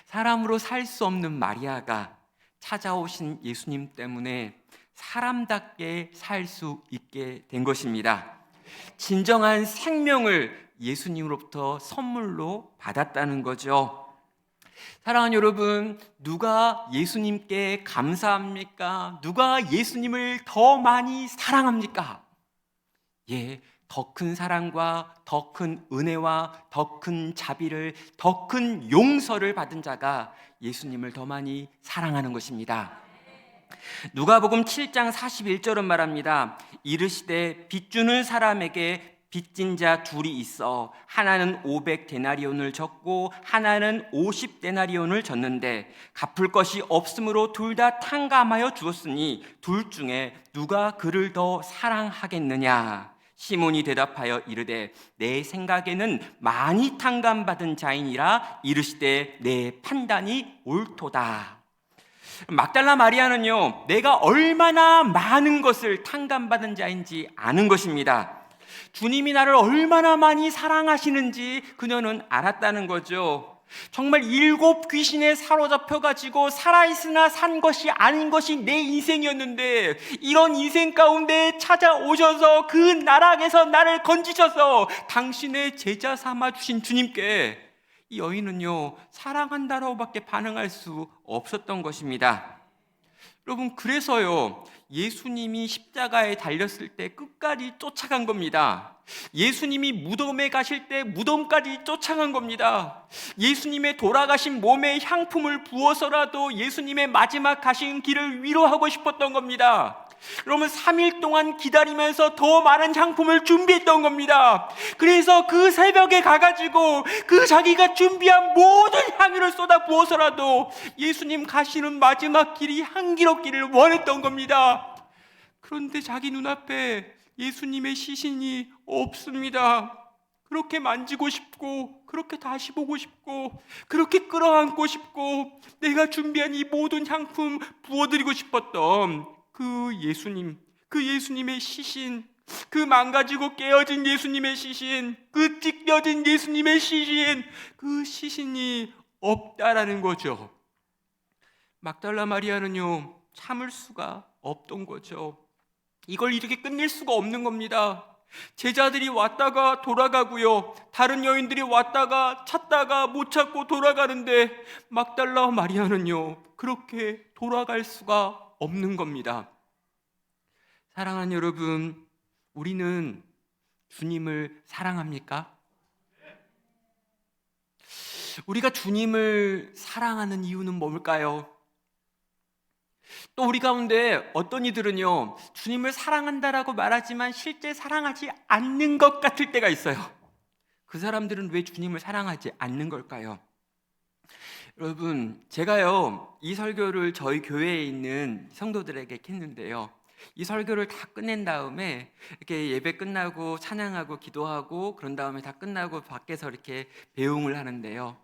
사람으로 살 수 없는 마리아가 찾아오신 예수님 때문에 사람답게 살 수 있게 된 것입니다. 진정한 생명을 예수님으로부터 선물로 받았다는 거죠. 사랑하는 여러분, 누가 예수님께 감사합니까? 누가 예수님을 더 많이 사랑합니까? 더 큰 사랑과 더 큰 은혜와 더 큰 자비를, 더 큰 용서를 받은 자가 예수님을 더 많이 사랑하는 것입니다. 누가복음 7장 41절은 말합니다. 이르시되 빚주는 사람에게 빚진 자 둘이 있어 하나는 500데나리온을 졌고 하나는 50데나리온을 졌는데 갚을 것이 없으므로 둘 다 탕감하여 주었으니 둘 중에 누가 그를 더 사랑하겠느냐? 시몬이 대답하여 이르되 내 생각에는 많이 탕감받은 자이니라. 이르시되 내 판단이 옳도다. 막달라 마리아는요 내가 얼마나 많은 것을 탕감받은 자인지 아는 것입니다. 주님이 나를 얼마나 많이 사랑하시는지 그녀는 알았다는 거죠. 정말 7 귀신에 사로잡혀가지고 살아있으나 산 것이 아닌 것이 내 인생이었는데 이런 인생 가운데 찾아오셔서 그 나락에서 나를 건지셔서 당신의 제자 삼아주신 주님께 이 여인은요 사랑한다라고밖에 반응할 수 없었던 것입니다. 여러분 그래서요 예수님이 십자가에 달렸을 때 끝까지 쫓아간 겁니다. 예수님이 무덤에 가실 때 무덤까지 쫓아간 겁니다. 예수님의 돌아가신 몸에 향품을 부어서라도 예수님의 마지막 가신 길을 위로하고 싶었던 겁니다. 여러분 3일 동안 기다리면서 더 많은 향품을 준비했던 겁니다. 그래서 그 새벽에 가가지고 그 자기가 준비한 모든 향유를 쏟아 부어서라도 예수님 가시는 마지막 길이 향기롭기를 원했던 겁니다. 그런데 자기 눈앞에 예수님의 시신이 없습니다. 그렇게 만지고 싶고 그렇게 다시 보고 싶고 그렇게 끌어안고 싶고 내가 준비한 이 모든 향품 부어드리고 싶었던 그 예수님, 그 예수님의 시신, 그 망가지고 깨어진 예수님의 시신, 그 찢겨진 예수님의 시신, 그 시신이 없다라는 거죠. 막달라 마리아는요 참을 수가 없던 거죠. 이걸 이렇게 끝낼 수가 없는 겁니다. 제자들이 왔다가 돌아가고요 다른 여인들이 왔다가 찾다가 못 찾고 돌아가는데 막달라 마리아는요 그렇게 돌아갈 수가 없는 겁니다. 사랑하는 여러분, 우리는 주님을 사랑합니까? 우리가 주님을 사랑하는 이유는 뭘까요? 또 우리 가운데 어떤 이들은요, 주님을 사랑한다라고 말하지만 실제 사랑하지 않는 것 같을 때가 있어요. 그 사람들은 왜 주님을 사랑하지 않는 걸까요? 여러분, 제가요, 이 설교를 저희 교회에 있는 성도들에게 했는데요, 이 설교를 다 끝낸 다음에 이렇게 예배 끝나고 찬양하고 기도하고 그런 다음에 다 끝나고 밖에서 이렇게 배웅을 하는데요,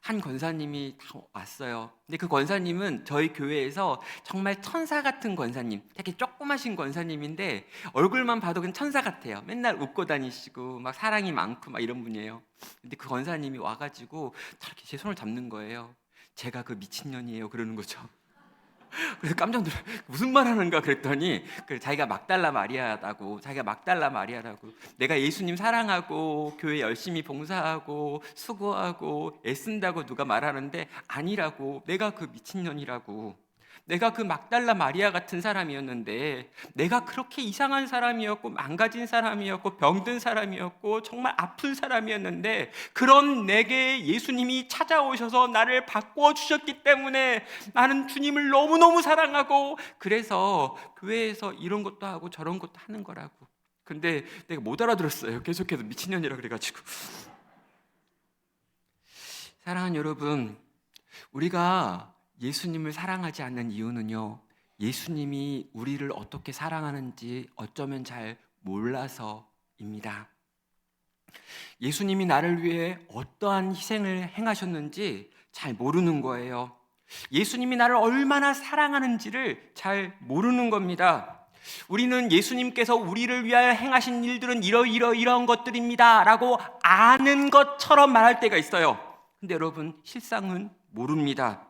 한 권사님이 다 왔어요. 근데 그 권사님은 저희 교회에서 정말 천사 같은 권사님, 되게 조그마신 권사님인데 얼굴만 봐도 그냥 천사 같아요. 맨날 웃고 다니시고 막 사랑이 많고 막 이런 분이에요. 근데 그 권사님이 와가지고 이렇게 제 손을 잡는 거예요. 제가 그 미친년이에요 그러는 거죠. 그래서 깜짝 놀라, 무슨 말 하는가 그랬더니 자기가 막달라 마리아라고, 자기가 막달라 마리아라고, 내가 예수님 사랑하고 교회 열심히 봉사하고 수고하고 애쓴다고 누가 말하는데 아니라고, 내가 그 미친년이라고, 내가 그 막달라 마리아 같은 사람이었는데, 내가 그렇게 이상한 사람이었고 망가진 사람이었고 병든 사람이었고 정말 아픈 사람이었는데, 그런 내게 예수님이 찾아오셔서 나를 바꾸어 주셨기 때문에 나는 주님을 너무너무 사랑하고, 그래서 교회에서 이런 것도 하고 저런 것도 하는 거라고. 근데 내가 못 알아들었어요. 계속해서 미친년이라 그래가지고. 사랑하는 여러분, 우리가 예수님을 사랑하지 않는 이유는요, 예수님이 우리를 어떻게 사랑하는지 어쩌면 잘 몰라서입니다. 예수님이 나를 위해 어떠한 희생을 행하셨는지 잘 모르는 거예요. 예수님이 나를 얼마나 사랑하는지를 잘 모르는 겁니다. 우리는 예수님께서 우리를 위하여 행하신 일들은 이러이러이러한 것들입니다 라고 아는 것처럼 말할 때가 있어요. 근데 여러분, 실상은 모릅니다.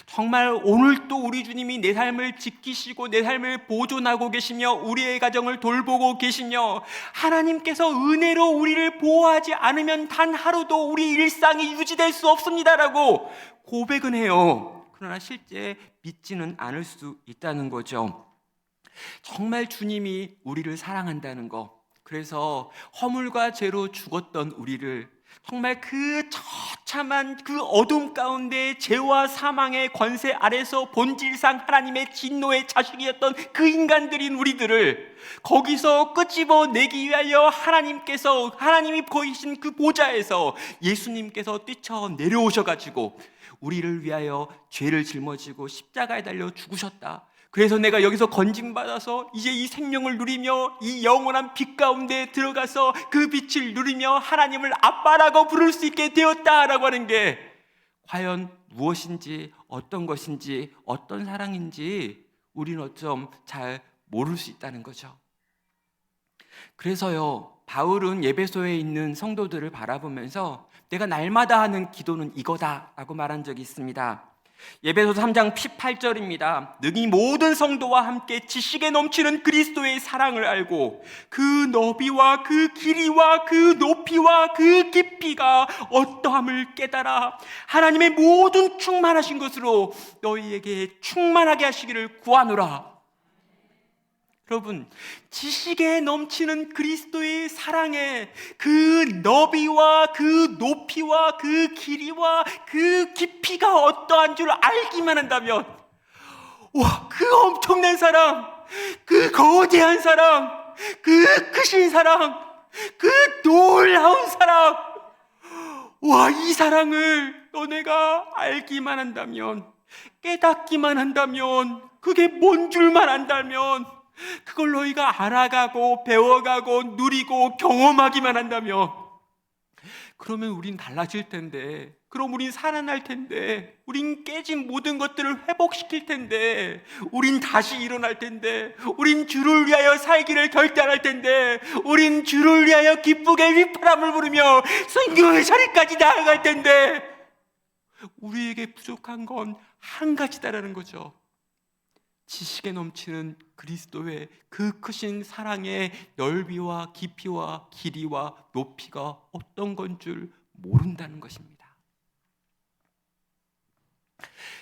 정말 오늘도 우리 주님이 내 삶을 지키시고 내 삶을 보존하고 계시며 우리의 가정을 돌보고 계시며, 하나님께서 은혜로 우리를 보호하지 않으면 단 하루도 우리 일상이 유지될 수 없습니다라고 고백은 해요. 그러나 실제 믿지는 않을 수 있다는 거죠. 정말 주님이 우리를 사랑한다는 거, 그래서 허물과 죄로 죽었던 우리를 정말 그 처참한 그 어둠 가운데 죄와 사망의 권세 아래서 본질상 하나님의 진노의 자식이었던 그 인간들인 우리들을 거기서 끄집어내기 위하여 하나님이 보이신 그 보좌에서 예수님께서 뛰쳐 내려오셔가지고 우리를 위하여 죄를 짊어지고 십자가에 달려 죽으셨다. 그래서 내가 여기서 건짐받아서 이제 이 생명을 누리며 이 영원한 빛 가운데 들어가서 그 빛을 누리며 하나님을 아빠라고 부를 수 있게 되었다라고 하는 게 과연 무엇인지, 어떤 것인지, 어떤 사랑인지 우리는 어쩜 잘 모를 수 있다는 거죠. 그래서요, 바울은 예배소에 있는 성도들을 바라보면서 내가 날마다 하는 기도는 이거다라고 말한 적이 있습니다. 예배소 3장 18절입니다. 능히 모든 성도와 함께 지식에 넘치는 그리스도의 사랑을 알고 그 너비와 그 길이와 그 높이와 그 깊이가 어떠함을 깨달아 하나님의 모든 충만하신 것으로 너희에게 충만하게 하시기를 구하노라. 여러분, 지식에 넘치는 그리스도의 사랑에 그 너비와 그 높이와 그 길이와 그 깊이가 어떠한 줄 알기만 한다면, 와, 그 엄청난 사랑, 그 거대한 사랑, 그 크신 사랑, 그 놀라운 사랑, 와, 이 사랑을 너네가 알기만 한다면, 깨닫기만 한다면, 그게 뭔 줄만 안다면, 그걸 너희가 알아가고 배워가고 누리고 경험하기만 한다면, 그러면 우린 달라질 텐데, 그럼 우린 살아날 텐데, 우린 깨진 모든 것들을 회복시킬 텐데, 우린 다시 일어날 텐데, 우린 주를 위하여 살기를 결단할 텐데, 우린 주를 위하여 기쁘게 휘파람을 부르며 성경의 자리까지 나아갈 텐데, 우리에게 부족한 건 한 가지다라는 거죠. 지식에 넘치는 그리스도의 그 크신 사랑의 넓이와 깊이와 길이와 높이가 어떤 건 줄 모른다는 것입니다.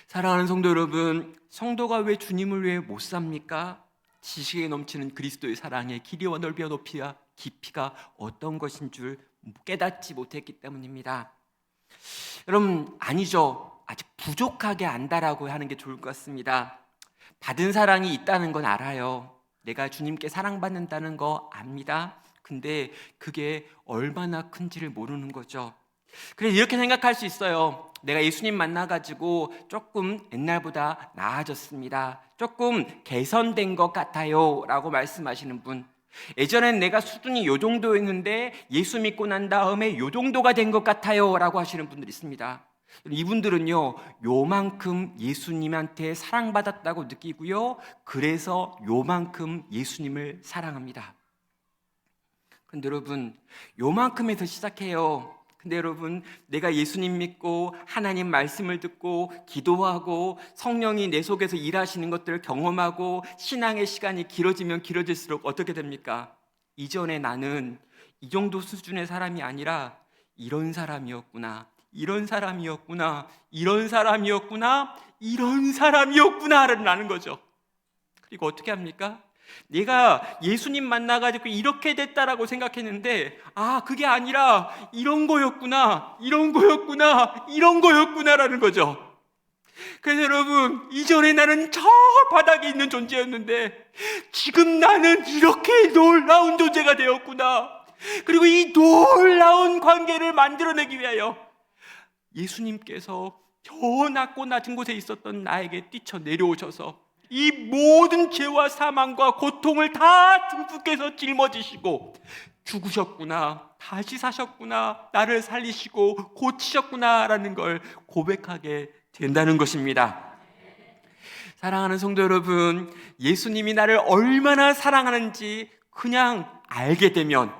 사랑하는 성도 여러분, 성도가 왜 주님을 위해 못 삽니까? 지식에 넘치는 그리스도의 사랑의 길이와 넓이와 높이와 깊이가 어떤 것인 줄 깨닫지 못했기 때문입니다. 여러분, 아니죠. 아직 부족하게 안다라고 하는 게 좋을 것 같습니다. 받은 사랑이 있다는 건 알아요. 내가 주님께 사랑받는다는 거 압니다. 근데 그게 얼마나 큰지를 모르는 거죠. 그래서 이렇게 생각할 수 있어요. 내가 예수님 만나가지고 조금 옛날보다 나아졌습니다. 조금 개선된 것 같아요 라고 말씀하시는 분, 예전엔 내가 수준이 요 정도였는데 예수 믿고 난 다음에 요 정도가 된 것 같아요 라고 하시는 분들이 있습니다. 이분들은요, 요만큼 예수님한테 사랑받았다고 느끼고요, 그래서 요만큼 예수님을 사랑합니다. 근데 여러분, 요만큼에서 시작해요. 근데 여러분, 내가 예수님 믿고 하나님 말씀을 듣고 기도하고 성령이 내 속에서 일하시는 것들을 경험하고 신앙의 시간이 길어지면 길어질수록 어떻게 됩니까? 이전에 나는 이 정도 수준의 사람이 아니라 이런 사람이었구나, 이런 사람이었구나, 이런 사람이었구나, 이런 사람이었구나를 아는 거죠. 그리고 어떻게 합니까? 내가 예수님 만나가지고 이렇게 됐다라고 생각했는데, 그게 아니라 이런 거였구나, 이런 거였구나, 이런 거였구나라는 거죠. 그래서 여러분, 이전에 나는 저 바닥에 있는 존재였는데 지금 나는 이렇게 놀라운 존재가 되었구나. 그리고 이 놀라운 관계를 만들어내기 위하여 예수님께서 저 낮고 낮은 곳에 있었던 나에게 뛰쳐 내려오셔서 이 모든 죄와 사망과 고통을 다 듬뿍해서 짊어지시고 죽으셨구나, 다시 사셨구나, 나를 살리시고 고치셨구나라는 걸 고백하게 된다는 것입니다. 사랑하는 성도 여러분, 예수님이 나를 얼마나 사랑하는지 그냥 알게 되면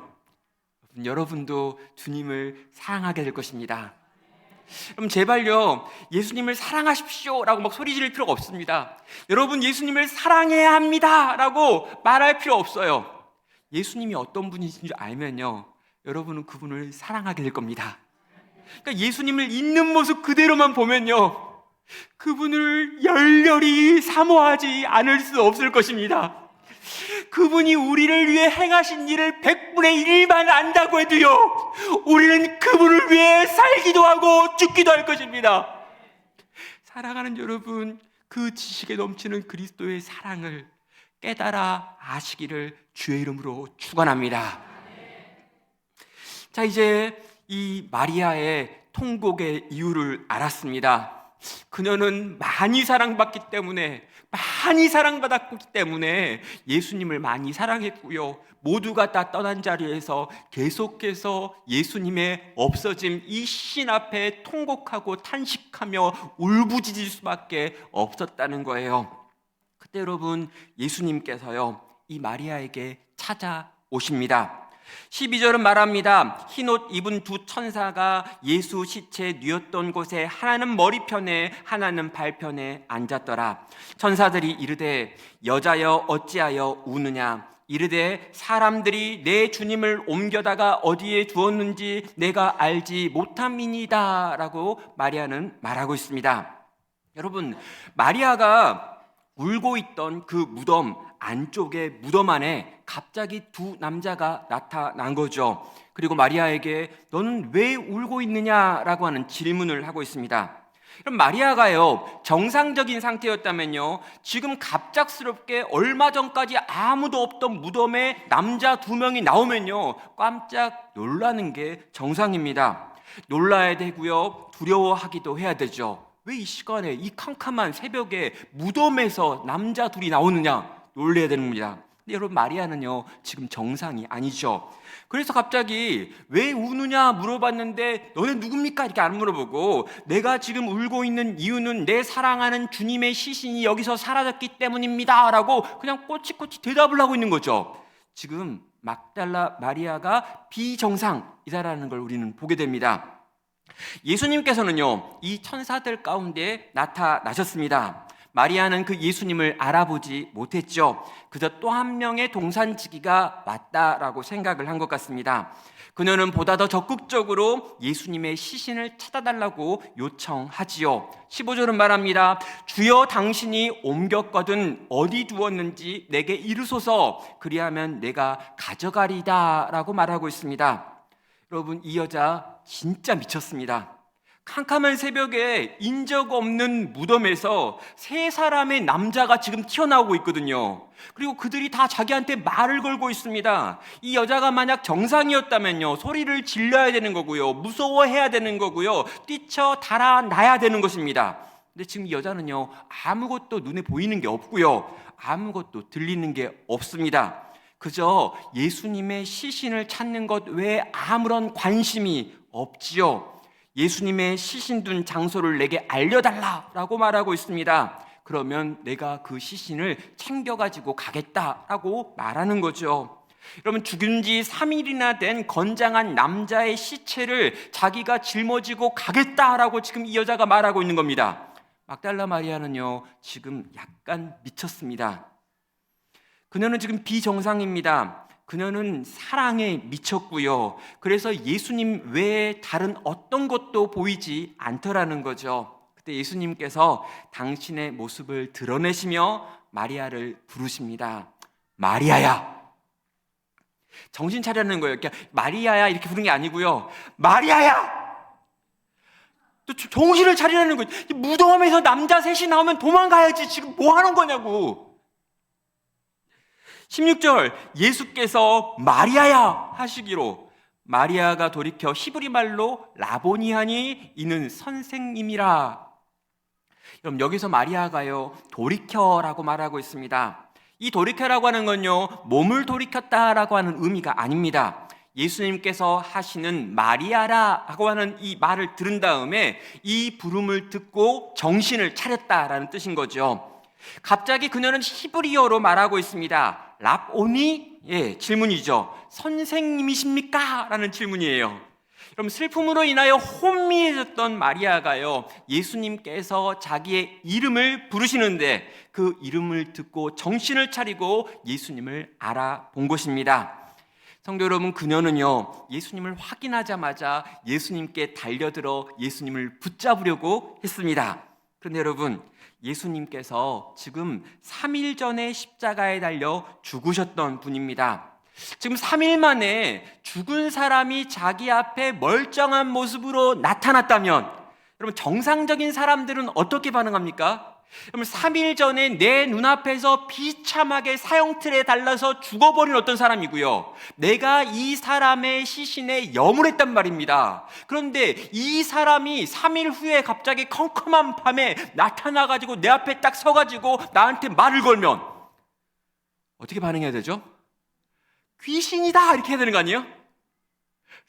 여러분도 주님을 사랑하게 될 것입니다. 그럼 제발요, 예수님을 사랑하십시오 라고 막 소리 지를 필요가 없습니다. 여러분, 예수님을 사랑해야 합니다 라고 말할 필요 없어요. 예수님이 어떤 분이신지 알면요, 여러분은 그분을 사랑하게 될 겁니다. 그러니까 예수님을 있는 모습 그대로만 보면요, 그분을 열렬히 사모하지 않을 수 없을 것입니다. 그분이 우리를 위해 행하신 일을 100분의 1만 안다고 해도요, 우리는 그분을 위해 살기도 하고 죽기도 할 것입니다. 사랑하는 여러분, 그 지식에 넘치는 그리스도의 사랑을 깨달아 아시기를 주의 이름으로 축원합니다. 자, 이제 이 마리아의 통곡의 이유를 알았습니다. 그녀는 많이 사랑받기 때문에, 많이 사랑받았기 때문에 예수님을 많이 사랑했고요, 모두가 다 떠난 자리에서 계속해서 예수님의 없어짐 이 신 앞에 통곡하고 탄식하며 울부짖을 수밖에 없었다는 거예요. 그때 여러분, 예수님께서요, 이 마리아에게 찾아오십니다. 12절은 말합니다. 흰옷 입은 두 천사가 예수 시체 뉘었던 곳에 하나는 머리편에 하나는 발편에 앉았더라. 천사들이 이르되 여자여 어찌하여 우느냐, 이르되 사람들이 내 주님을 옮겨다가 어디에 두었는지 내가 알지 못함이니이다 라고 마리아는 말하고 있습니다. 여러분, 마리아가 울고 있던 그 무덤 안쪽에, 무덤 안에 갑자기 두 남자가 나타난 거죠. 그리고 마리아에게 너는 왜 울고 있느냐라고 하는 질문을 하고 있습니다. 그럼 마리아가요, 정상적인 상태였다면요, 지금 갑작스럽게 얼마 전까지 아무도 없던 무덤에 남자 두 명이 나오면요, 깜짝 놀라는 게 정상입니다. 놀라야 되고요, 두려워하기도 해야 되죠. 왜 이 시간에, 이 캄캄한 새벽에 무덤에서 남자 둘이 나오느냐, 놀라야 되는 겁니다. 근데 여러분, 마리아는요, 지금 정상이 아니죠. 그래서 갑자기 왜 우느냐 물어봤는데 너네 누굽니까? 이렇게 안 물어보고, 내가 지금 울고 있는 이유는 내 사랑하는 주님의 시신이 여기서 사라졌기 때문입니다 라고 그냥 꼬치꼬치 대답을 하고 있는 거죠. 지금 막달라 마리아가 비정상이다라는 걸 우리는 보게 됩니다. 예수님께서는요, 이 천사들 가운데 나타나셨습니다. 마리아는 그 예수님을 알아보지 못했죠. 그저 또 한 명의 동산지기가 왔다라고 생각을 한 것 같습니다. 그녀는 보다 더 적극적으로 예수님의 시신을 찾아달라고 요청하지요. 15절은 말합니다. 주여, 당신이 옮겼거든 어디 두었는지 내게 이르소서, 그리하면 내가 가져가리다 라고 말하고 있습니다. 여러분, 이 여자 진짜 미쳤습니다. 캄캄한 새벽에 인적 없는 무덤에서 세 사람의 남자가 지금 튀어나오고 있거든요. 그리고 그들이 다 자기한테 말을 걸고 있습니다. 이 여자가 만약 정상이었다면요, 소리를 질러야 되는 거고요, 무서워해야 되는 거고요, 뛰쳐 달아나야 되는 것입니다. 근데 지금 이 여자는요, 아무것도 눈에 보이는 게 없고요, 아무것도 들리는 게 없습니다. 그저 예수님의 시신을 찾는 것 외에 아무런 관심이 없지요. 예수님의 시신 둔 장소를 내게 알려달라라고 말하고 있습니다. 그러면 내가 그 시신을 챙겨가지고 가겠다라고 말하는 거죠. 여러분, 죽은 지 3일이나 된 건장한 남자의 시체를 자기가 짊어지고 가겠다라고 지금 이 여자가 말하고 있는 겁니다. 막달라 마리아는요, 지금 약간 미쳤습니다. 그녀는 지금 비정상입니다. 그녀는 사랑에 미쳤고요. 그래서 예수님 외에 다른 어떤 것도 보이지 않더라는 거죠. 그때 예수님께서 당신의 모습을 드러내시며 마리아를 부르십니다. 마리아야. 정신 차리는 거예요. 그러니까 마리아야 이렇게 부르는 게 아니고요. 마리아야. 또 정신을 차리라는 거예요. 무덤에서 남자 셋이 나오면 도망가야지. 지금 뭐 하는 거냐고. 16절, 예수께서 마리아야 하시기로 마리아가 돌이켜 히브리 말로 라보니 하니 이는 선생님이라. 그럼 여기서 마리아가요, 돌이켜라고 말하고 있습니다. 이 돌이켜라고 하는 건요, 몸을 돌이켰다라고 하는 의미가 아닙니다. 예수님께서 하시는 마리아라 하고 하는 이 말을 들은 다음에 이 부름을 듣고 정신을 차렸다라는 뜻인 거죠. 갑자기 그녀는 히브리어로 말하고 있습니다. 랍오니? 예, 질문이죠. 선생님이십니까? 라는 질문이에요. 그럼 슬픔으로 인하여 혼미해졌던 마리아가요, 예수님께서 자기의 이름을 부르시는데 그 이름을 듣고 정신을 차리고 예수님을 알아본 것입니다. 성도 여러분, 그녀는요, 예수님을 확인하자마자 예수님께 달려들어 예수님을 붙잡으려고 했습니다. 그런데 여러분, 예수님께서 지금 3일 전에 십자가에 달려 죽으셨던 분입니다. 지금 3일 만에 죽은 사람이 자기 앞에 멀쩡한 모습으로 나타났다면, 여러분, 정상적인 사람들은 어떻게 반응합니까? 여러분, 3일 전에 내 눈앞에서 비참하게 사형틀에 달라서 죽어버린 어떤 사람이고요, 내가 이 사람의 시신에 염을했단 말입니다. 그런데 이 사람이 3일 후에 갑자기 컴컴한 밤에 나타나가지고 내 앞에 딱 서가지고 나한테 말을 걸면 어떻게 반응해야 되죠? 귀신이다 이렇게 해야 되는 거 아니에요?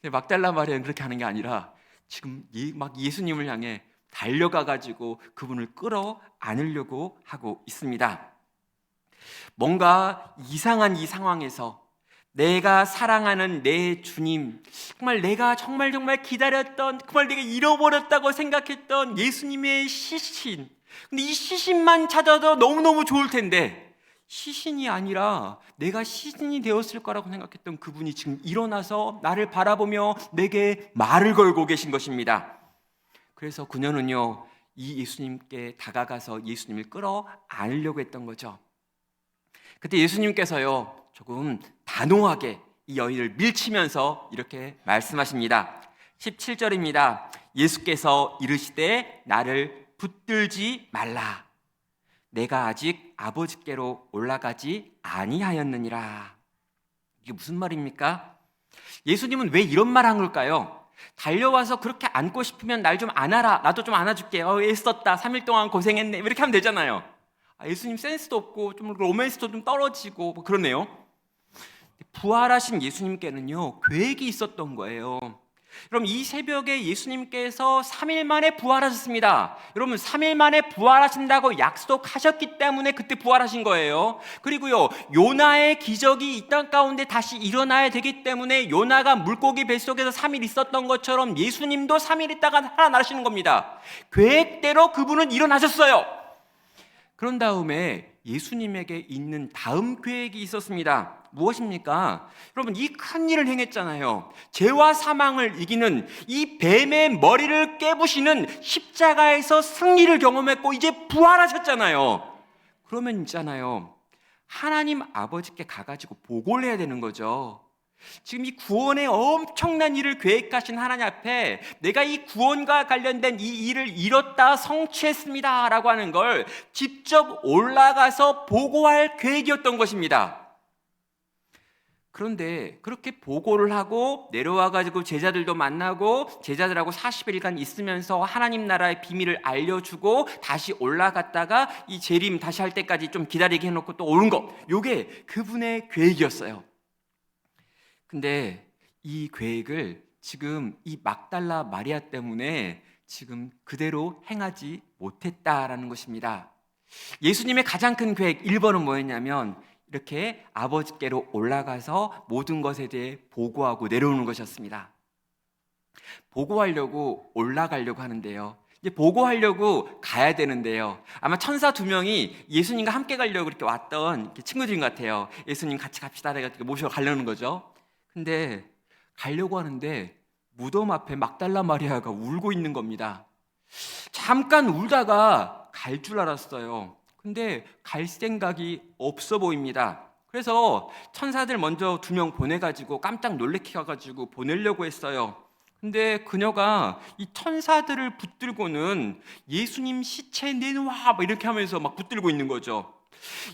근데 막달라 마리아는 그렇게 하는 게 아니라 지금 막 예수님을 향해 달려가가지고 그분을 끌어안으려고 하고 있습니다. 뭔가 이상한 이 상황에서 내가 사랑하는 내 주님, 정말 내가 정말 기다렸던, 정말 내가 잃어버렸다고 생각했던 예수님의 시신, 근데 이 시신만 찾아도 너무너무 좋을 텐데 시신이 아니라 내가 시신이 되었을 거라고 생각했던 그분이 지금 일어나서 나를 바라보며 내게 말을 걸고 계신 것입니다. 그래서 그녀는요, 이 예수님께 다가가서 예수님을 끌어안으려고 했던 거죠. 그때 예수님께서요, 조금 단호하게 이 여인을 밀치면서 이렇게 말씀하십니다. 17절입니다. 예수께서 이르시되 나를 붙들지 말라. 내가 아직 아버지께로 올라가지 아니하였느니라. 이게 무슨 말입니까? 예수님은 왜 이런 말 한 걸까요? 달려와서 그렇게 안고 싶으면 날 좀 안아라, 나도 좀 안아줄게, 애썼다, 3일 동안 고생했네, 이렇게 하면 되잖아요. 예수님 센스도 없고 좀 로맨스도 좀 떨어지고 뭐 그러네요. 부활하신 예수님께는요, 계획이 있었던 거예요. 여러분, 이 새벽에 예수님께서 3일 만에 부활하셨습니다. 여러분, 3일 만에 부활하신다고 약속하셨기 때문에 그때 부활하신 거예요. 그리고요, 요나의 기적이 이 땅 가운데 다시 일어나야 되기 때문에 요나가 물고기 뱃속에서 3일 있었던 것처럼 예수님도 3일 있다가 살아나시는 겁니다. 계획대로 그분은 일어나셨어요. 그런 다음에 예수님에게 있는 다음 계획이 있었습니다. 무엇입니까? 여러분, 이 큰 일을 행했잖아요. 죄와 사망을 이기는 이 뱀의 머리를 깨부시는 십자가에서 승리를 경험했고 이제 부활하셨잖아요. 그러면 있잖아요, 하나님 아버지께 가가지고 보고를 해야 되는 거죠. 지금 이 구원의 엄청난 일을 계획하신 하나님 앞에 내가 이 구원과 관련된 이 일을 이뤘다 성취했습니다 라고 하는 걸 직접 올라가서 보고할 계획이었던 것입니다. 그런데 그렇게 보고를 하고 내려와가지고 제자들도 만나고 제자들하고 40일간 있으면서 하나님 나라의 비밀을 알려주고 다시 올라갔다가 이 재림 다시 할 때까지 좀 기다리게 해놓고 또 오는 거, 요게 그분의 계획이었어요. 근데 이 계획을 지금 이 막달라 마리아 때문에 지금 그대로 행하지 못했다라는 것입니다. 예수님의 가장 큰 계획 1번은 뭐였냐면 이렇게 아버지께로 올라가서 모든 것에 대해 보고하고 내려오는 것이었습니다. 보고하려고 올라가려고 하는데요, 이제 보고하려고 가야 되는데요, 아마 천사 2명이 예수님과 함께 가려고 이렇게 왔던 친구들인 것 같아요. 예수님 같이 갑시다 해가지고 모시러 가려는 거죠. 근데 가려고 하는데 무덤 앞에 막달라 마리아가 울고 있는 겁니다. 잠깐 울다가 갈 줄 알았어요. 근데 갈 생각이 없어 보입니다. 그래서 천사들 먼저 2명 보내가지고 깜짝 놀래켜가지고 보내려고 했어요. 근데 그녀가 이 천사들을 붙들고는 예수님 시체 내놔 막 이렇게 하면서 막 붙들고 있는 거죠.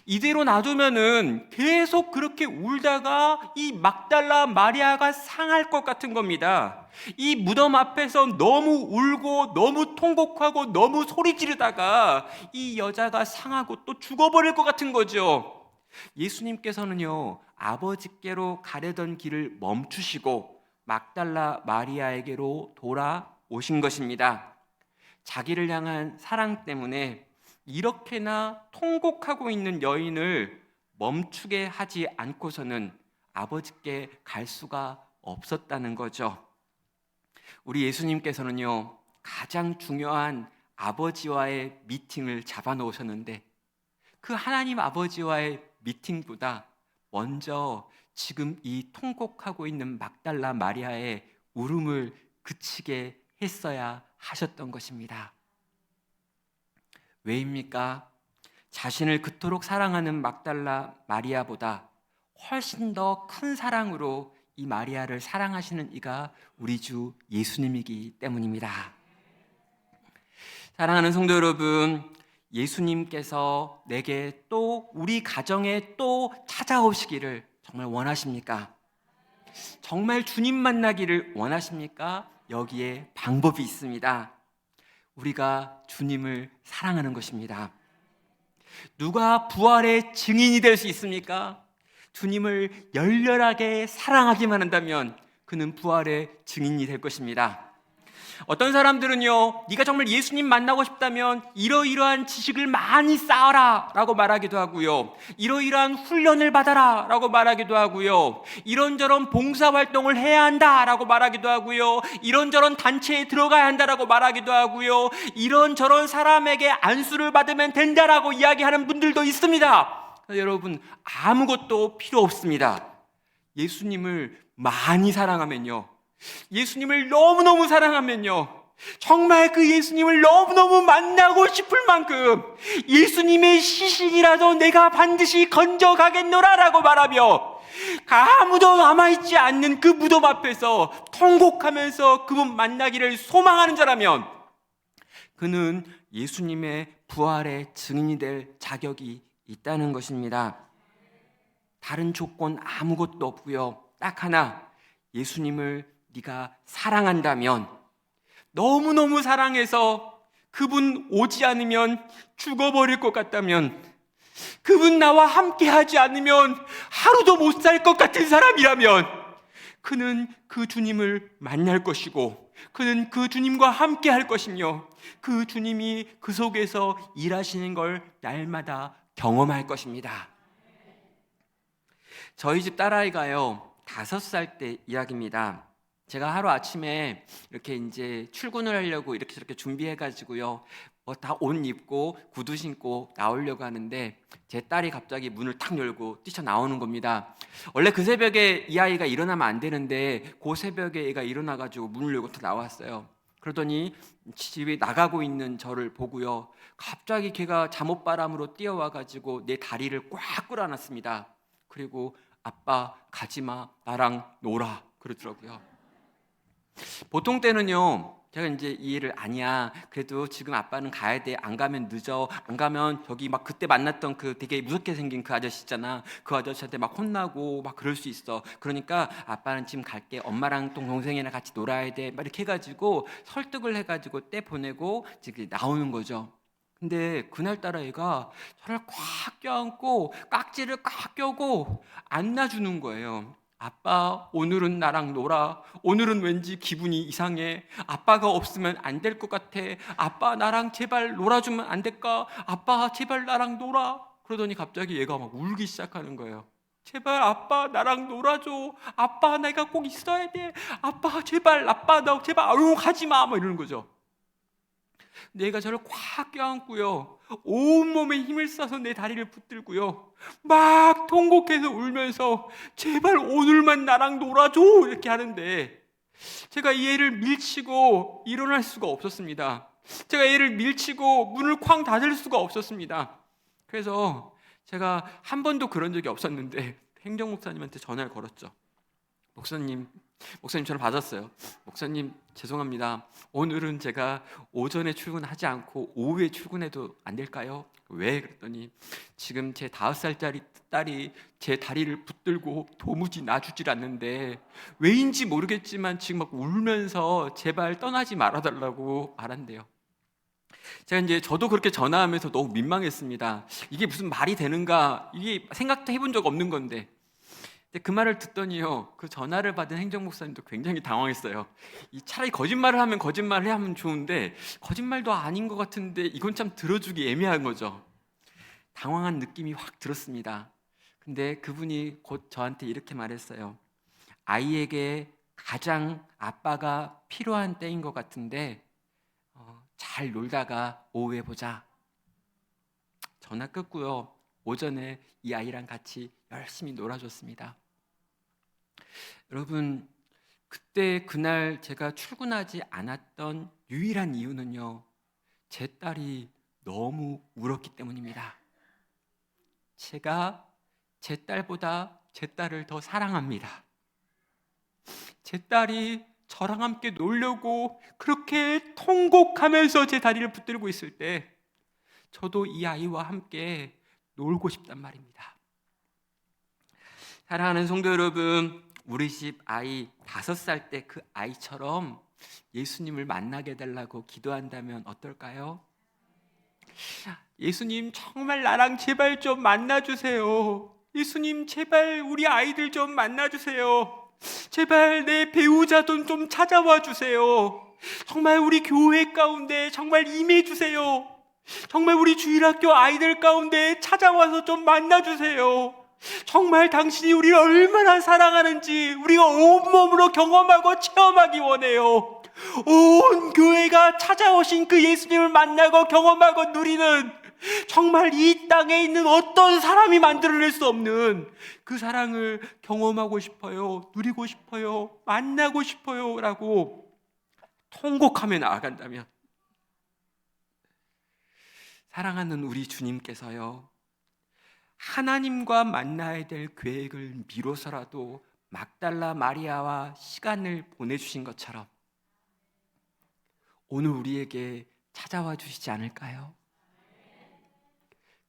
이대로 놔두면은 계속 그렇게 울다가 이 막달라 마리아가 상할 것 같은 겁니다. 이 무덤 앞에서 너무 울고 너무 통곡하고 너무 소리 지르다가 이 여자가 상하고 또 죽어버릴 것 같은 거죠. 예수님께서는요, 아버지께로 가려던 길을 멈추시고 막달라 마리아에게로 돌아오신 것입니다. 자기를 향한 사랑 때문에 이렇게나 통곡하고 있는 여인을 멈추게 하지 않고서는 아버지께 갈 수가 없었다는 거죠. 우리 예수님께서는요, 가장 중요한 아버지와의 미팅을 잡아놓으셨는데 그 하나님 아버지와의 미팅보다 먼저 지금 이 통곡하고 있는 막달라 마리아의 울음을 그치게 했어야 하셨던 것입니다. 왜입니까? 자신을 그토록 사랑하는 막달라 마리아보다 훨씬 더 큰 사랑으로 이 마리아를 사랑하시는 이가 우리 주 예수님이기 때문입니다. 사랑하는 성도 여러분, 예수님께서 내게 또 우리 가정에 또 찾아오시기를 정말 원하십니까? 정말 주님 만나기를 원하십니까? 여기에 방법이 있습니다. 우리가 주님을 사랑하는 것입니다. 누가 부활의 증인이 될 수 있습니까? 주님을 열렬하게 사랑하기만 한다면 그는 부활의 증인이 될 것입니다. 어떤 사람들은요, 네가 정말 예수님 만나고 싶다면 이러이러한 지식을 많이 쌓아라 라고 말하기도 하고요, 이러이러한 훈련을 받아라 라고 말하기도 하고요, 이런저런 봉사활동을 해야 한다 라고 말하기도 하고요, 이런저런 단체에 들어가야 한다라고 말하기도 하고요, 이런저런 사람에게 안수를 받으면 된다라고 이야기하는 분들도 있습니다. 여러분, 아무것도 필요 없습니다. 예수님을 많이 사랑하면요, 예수님을 너무너무 사랑하면요, 정말 그 예수님을 너무너무 만나고 싶을 만큼 예수님의 시신이라도 내가 반드시 건져가겠노라 라고 말하며 아무도 남아있지 않는 그 무덤 앞에서 통곡하면서 그분 만나기를 소망하는 자라면 그는 예수님의 부활의 증인이 될 자격이 있다는 것입니다. 다른 조건 아무것도 없고요, 딱 하나, 예수님을 네가 사랑한다면, 너무너무 사랑해서 그분 오지 않으면 죽어버릴 것 같다면, 그분 나와 함께하지 않으면 하루도 못 살 것 같은 사람이라면 그는 그 주님을 만날 것이고 그는 그 주님과 함께할 것이며 그 주님이 그 속에서 일하시는 걸 날마다 경험할 것입니다. 저희 집 딸아이가요, 5살 때 이야기입니다. 제가 하루 아침에 이렇게 이제 출근을 하려고 이렇게 저렇게 준비해가지고요, 다 옷 입고 구두 신고 나오려고 하는데 제 딸이 갑자기 문을 탁 열고 뛰쳐나오는 겁니다. 원래 그 새벽에 이 아이가 일어나면 안 되는데 그 새벽에 얘가 일어나가지고 문을 열고 또 나왔어요. 그러더니 집에 나가고 있는 저를 보고요, 갑자기 걔가 잠옷바람으로 뛰어와가지고 내 다리를 꽉 끌어안았습니다. 그리고 아빠 가지마, 나랑 놀아 그러더라고요. 보통 때는요, 제가 이제 이해를 아니야, 그래도 지금 아빠는 가야 돼, 안 가면 늦어, 안 가면 저기 막 그때 만났던 그 되게 무섭게 생긴 그 아저씨 있잖아, 그 아저씨한테 막 혼나고 막 그럴 수 있어, 그러니까 아빠는 지금 갈게, 엄마랑 동생이랑 같이 놀아야 돼, 막 이렇게 해가지고 설득을 해가지고 때 보내고 지금 나오는 거죠. 근데 그날따라 얘가 저를 꽉 껴안고 깍지를 꽉 껴고 안아주는 거예요. 아빠, 오늘은 나랑 놀아. 오늘은 왠지 기분이 이상해. 아빠가 없으면 안 될 것 같아. 아빠, 나랑 제발 놀아주면 안 될까? 아빠, 제발 나랑 놀아. 그러더니 갑자기 얘가 막 울기 시작하는 거예요. 제발 아빠, 나랑 놀아줘. 아빠, 내가 꼭 있어야 돼. 아빠, 제발, 아빠, 나 제발, 아유, 가지 마. 막 이러는 거죠. 내가 저를 꽉 껴안고요, 온몸에 힘을 써서 내 다리를 붙들고요, 막 통곡해서 울면서 제발 오늘만 나랑 놀아줘 이렇게 하는데, 제가 이 애를 밀치고 일어날 수가 없었습니다. 제가 얘를 밀치고 문을 쾅 닫을 수가 없었습니다. 그래서 제가 한 번도 그런 적이 없었는데 행정 목사님한테 전화를 걸었죠. 목사님 전화 받았어요. 목사님, 죄송합니다. 오늘은 제가 오전에 출근하지 않고 오후에 출근해도 안 될까요? 왜? 그랬더니 지금 제 5살짜리 딸이 제 다리를 붙들고 도무지 놔주질 않는데 왜인지 모르겠지만 지금 막 울면서 제발 떠나지 말아달라고 말한대요. 제가 이제 저도 그렇게 전화하면서 너무 민망했습니다. 이게 무슨 말이 되는가? 이게 생각도 해본 적 없는 건데. 근데 그 말을 듣더니요, 그 전화를 받은 행정 목사님도 굉장히 당황했어요. 이 차라리 거짓말을 하면 거짓말을 하면 좋은데 거짓말도 아닌 것 같은데 이건 참 들어주기 애매한 거죠. 당황한 느낌이 확 들었습니다. 근데 그분이 곧 저한테 이렇게 말했어요. 아이에게 가장 아빠가 필요한 때인 것 같은데 잘 놀다가 오후에 보자. 전화 끊고요, 오전에 이 아이랑 같이 열심히 놀아줬습니다. 여러분, 그때 그날 제가 출근하지 않았던 유일한 이유는요, 제 딸이 너무 울었기 때문입니다. 제가 제 딸보다 제 딸을 더 사랑합니다. 제 딸이 저랑 함께 놀려고 그렇게 통곡하면서 제 다리를 붙들고 있을 때 저도 이 아이와 함께 놀고 싶단 말입니다. 사랑하는 성도 여러분, 우리 집 아이 5살 때 그 아이처럼 예수님을 만나게 해달라고 기도한다면 어떨까요? 예수님, 정말 나랑 제발 좀 만나주세요. 예수님, 제발 우리 아이들 좀 만나주세요. 제발 내 배우자 좀 찾아와 주세요. 정말 우리 교회 가운데 정말 임해주세요. 정말 우리 주일학교 아이들 가운데 찾아와서 좀 만나주세요. 정말 당신이 우리를 얼마나 사랑하는지 우리가 온몸으로 경험하고 체험하기 원해요. 온 교회가 찾아오신 그 예수님을 만나고 경험하고 누리는, 정말 이 땅에 있는 어떤 사람이 만들어낼 수 없는 그 사랑을 경험하고 싶어요, 누리고 싶어요, 만나고 싶어요 라고 통곡하며 나아간다면, 사랑하는 우리 주님께서요, 하나님과 만나야 될 계획을 미뤄서라도 막달라 마리아와 시간을 보내주신 것처럼 오늘 우리에게 찾아와 주시지 않을까요?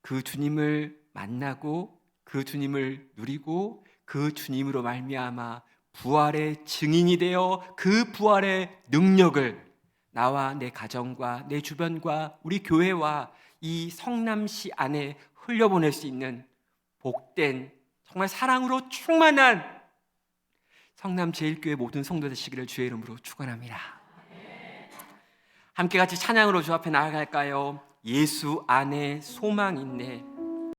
그 주님을 만나고 그 주님을 누리고 그 주님으로 말미암아 부활의 증인이 되어 그 부활의 능력을 나와 내 가정과 내 주변과 우리 교회와 이 성남시 안에 흘려보낼 수 있는 복된, 정말 사랑으로 충만한 성남제일교회 모든 성도 되시기를 주의 이름으로 축원합니다. 함께 같이 찬양으로 주 앞에 나아갈까요? 예수 안에 소망 있네.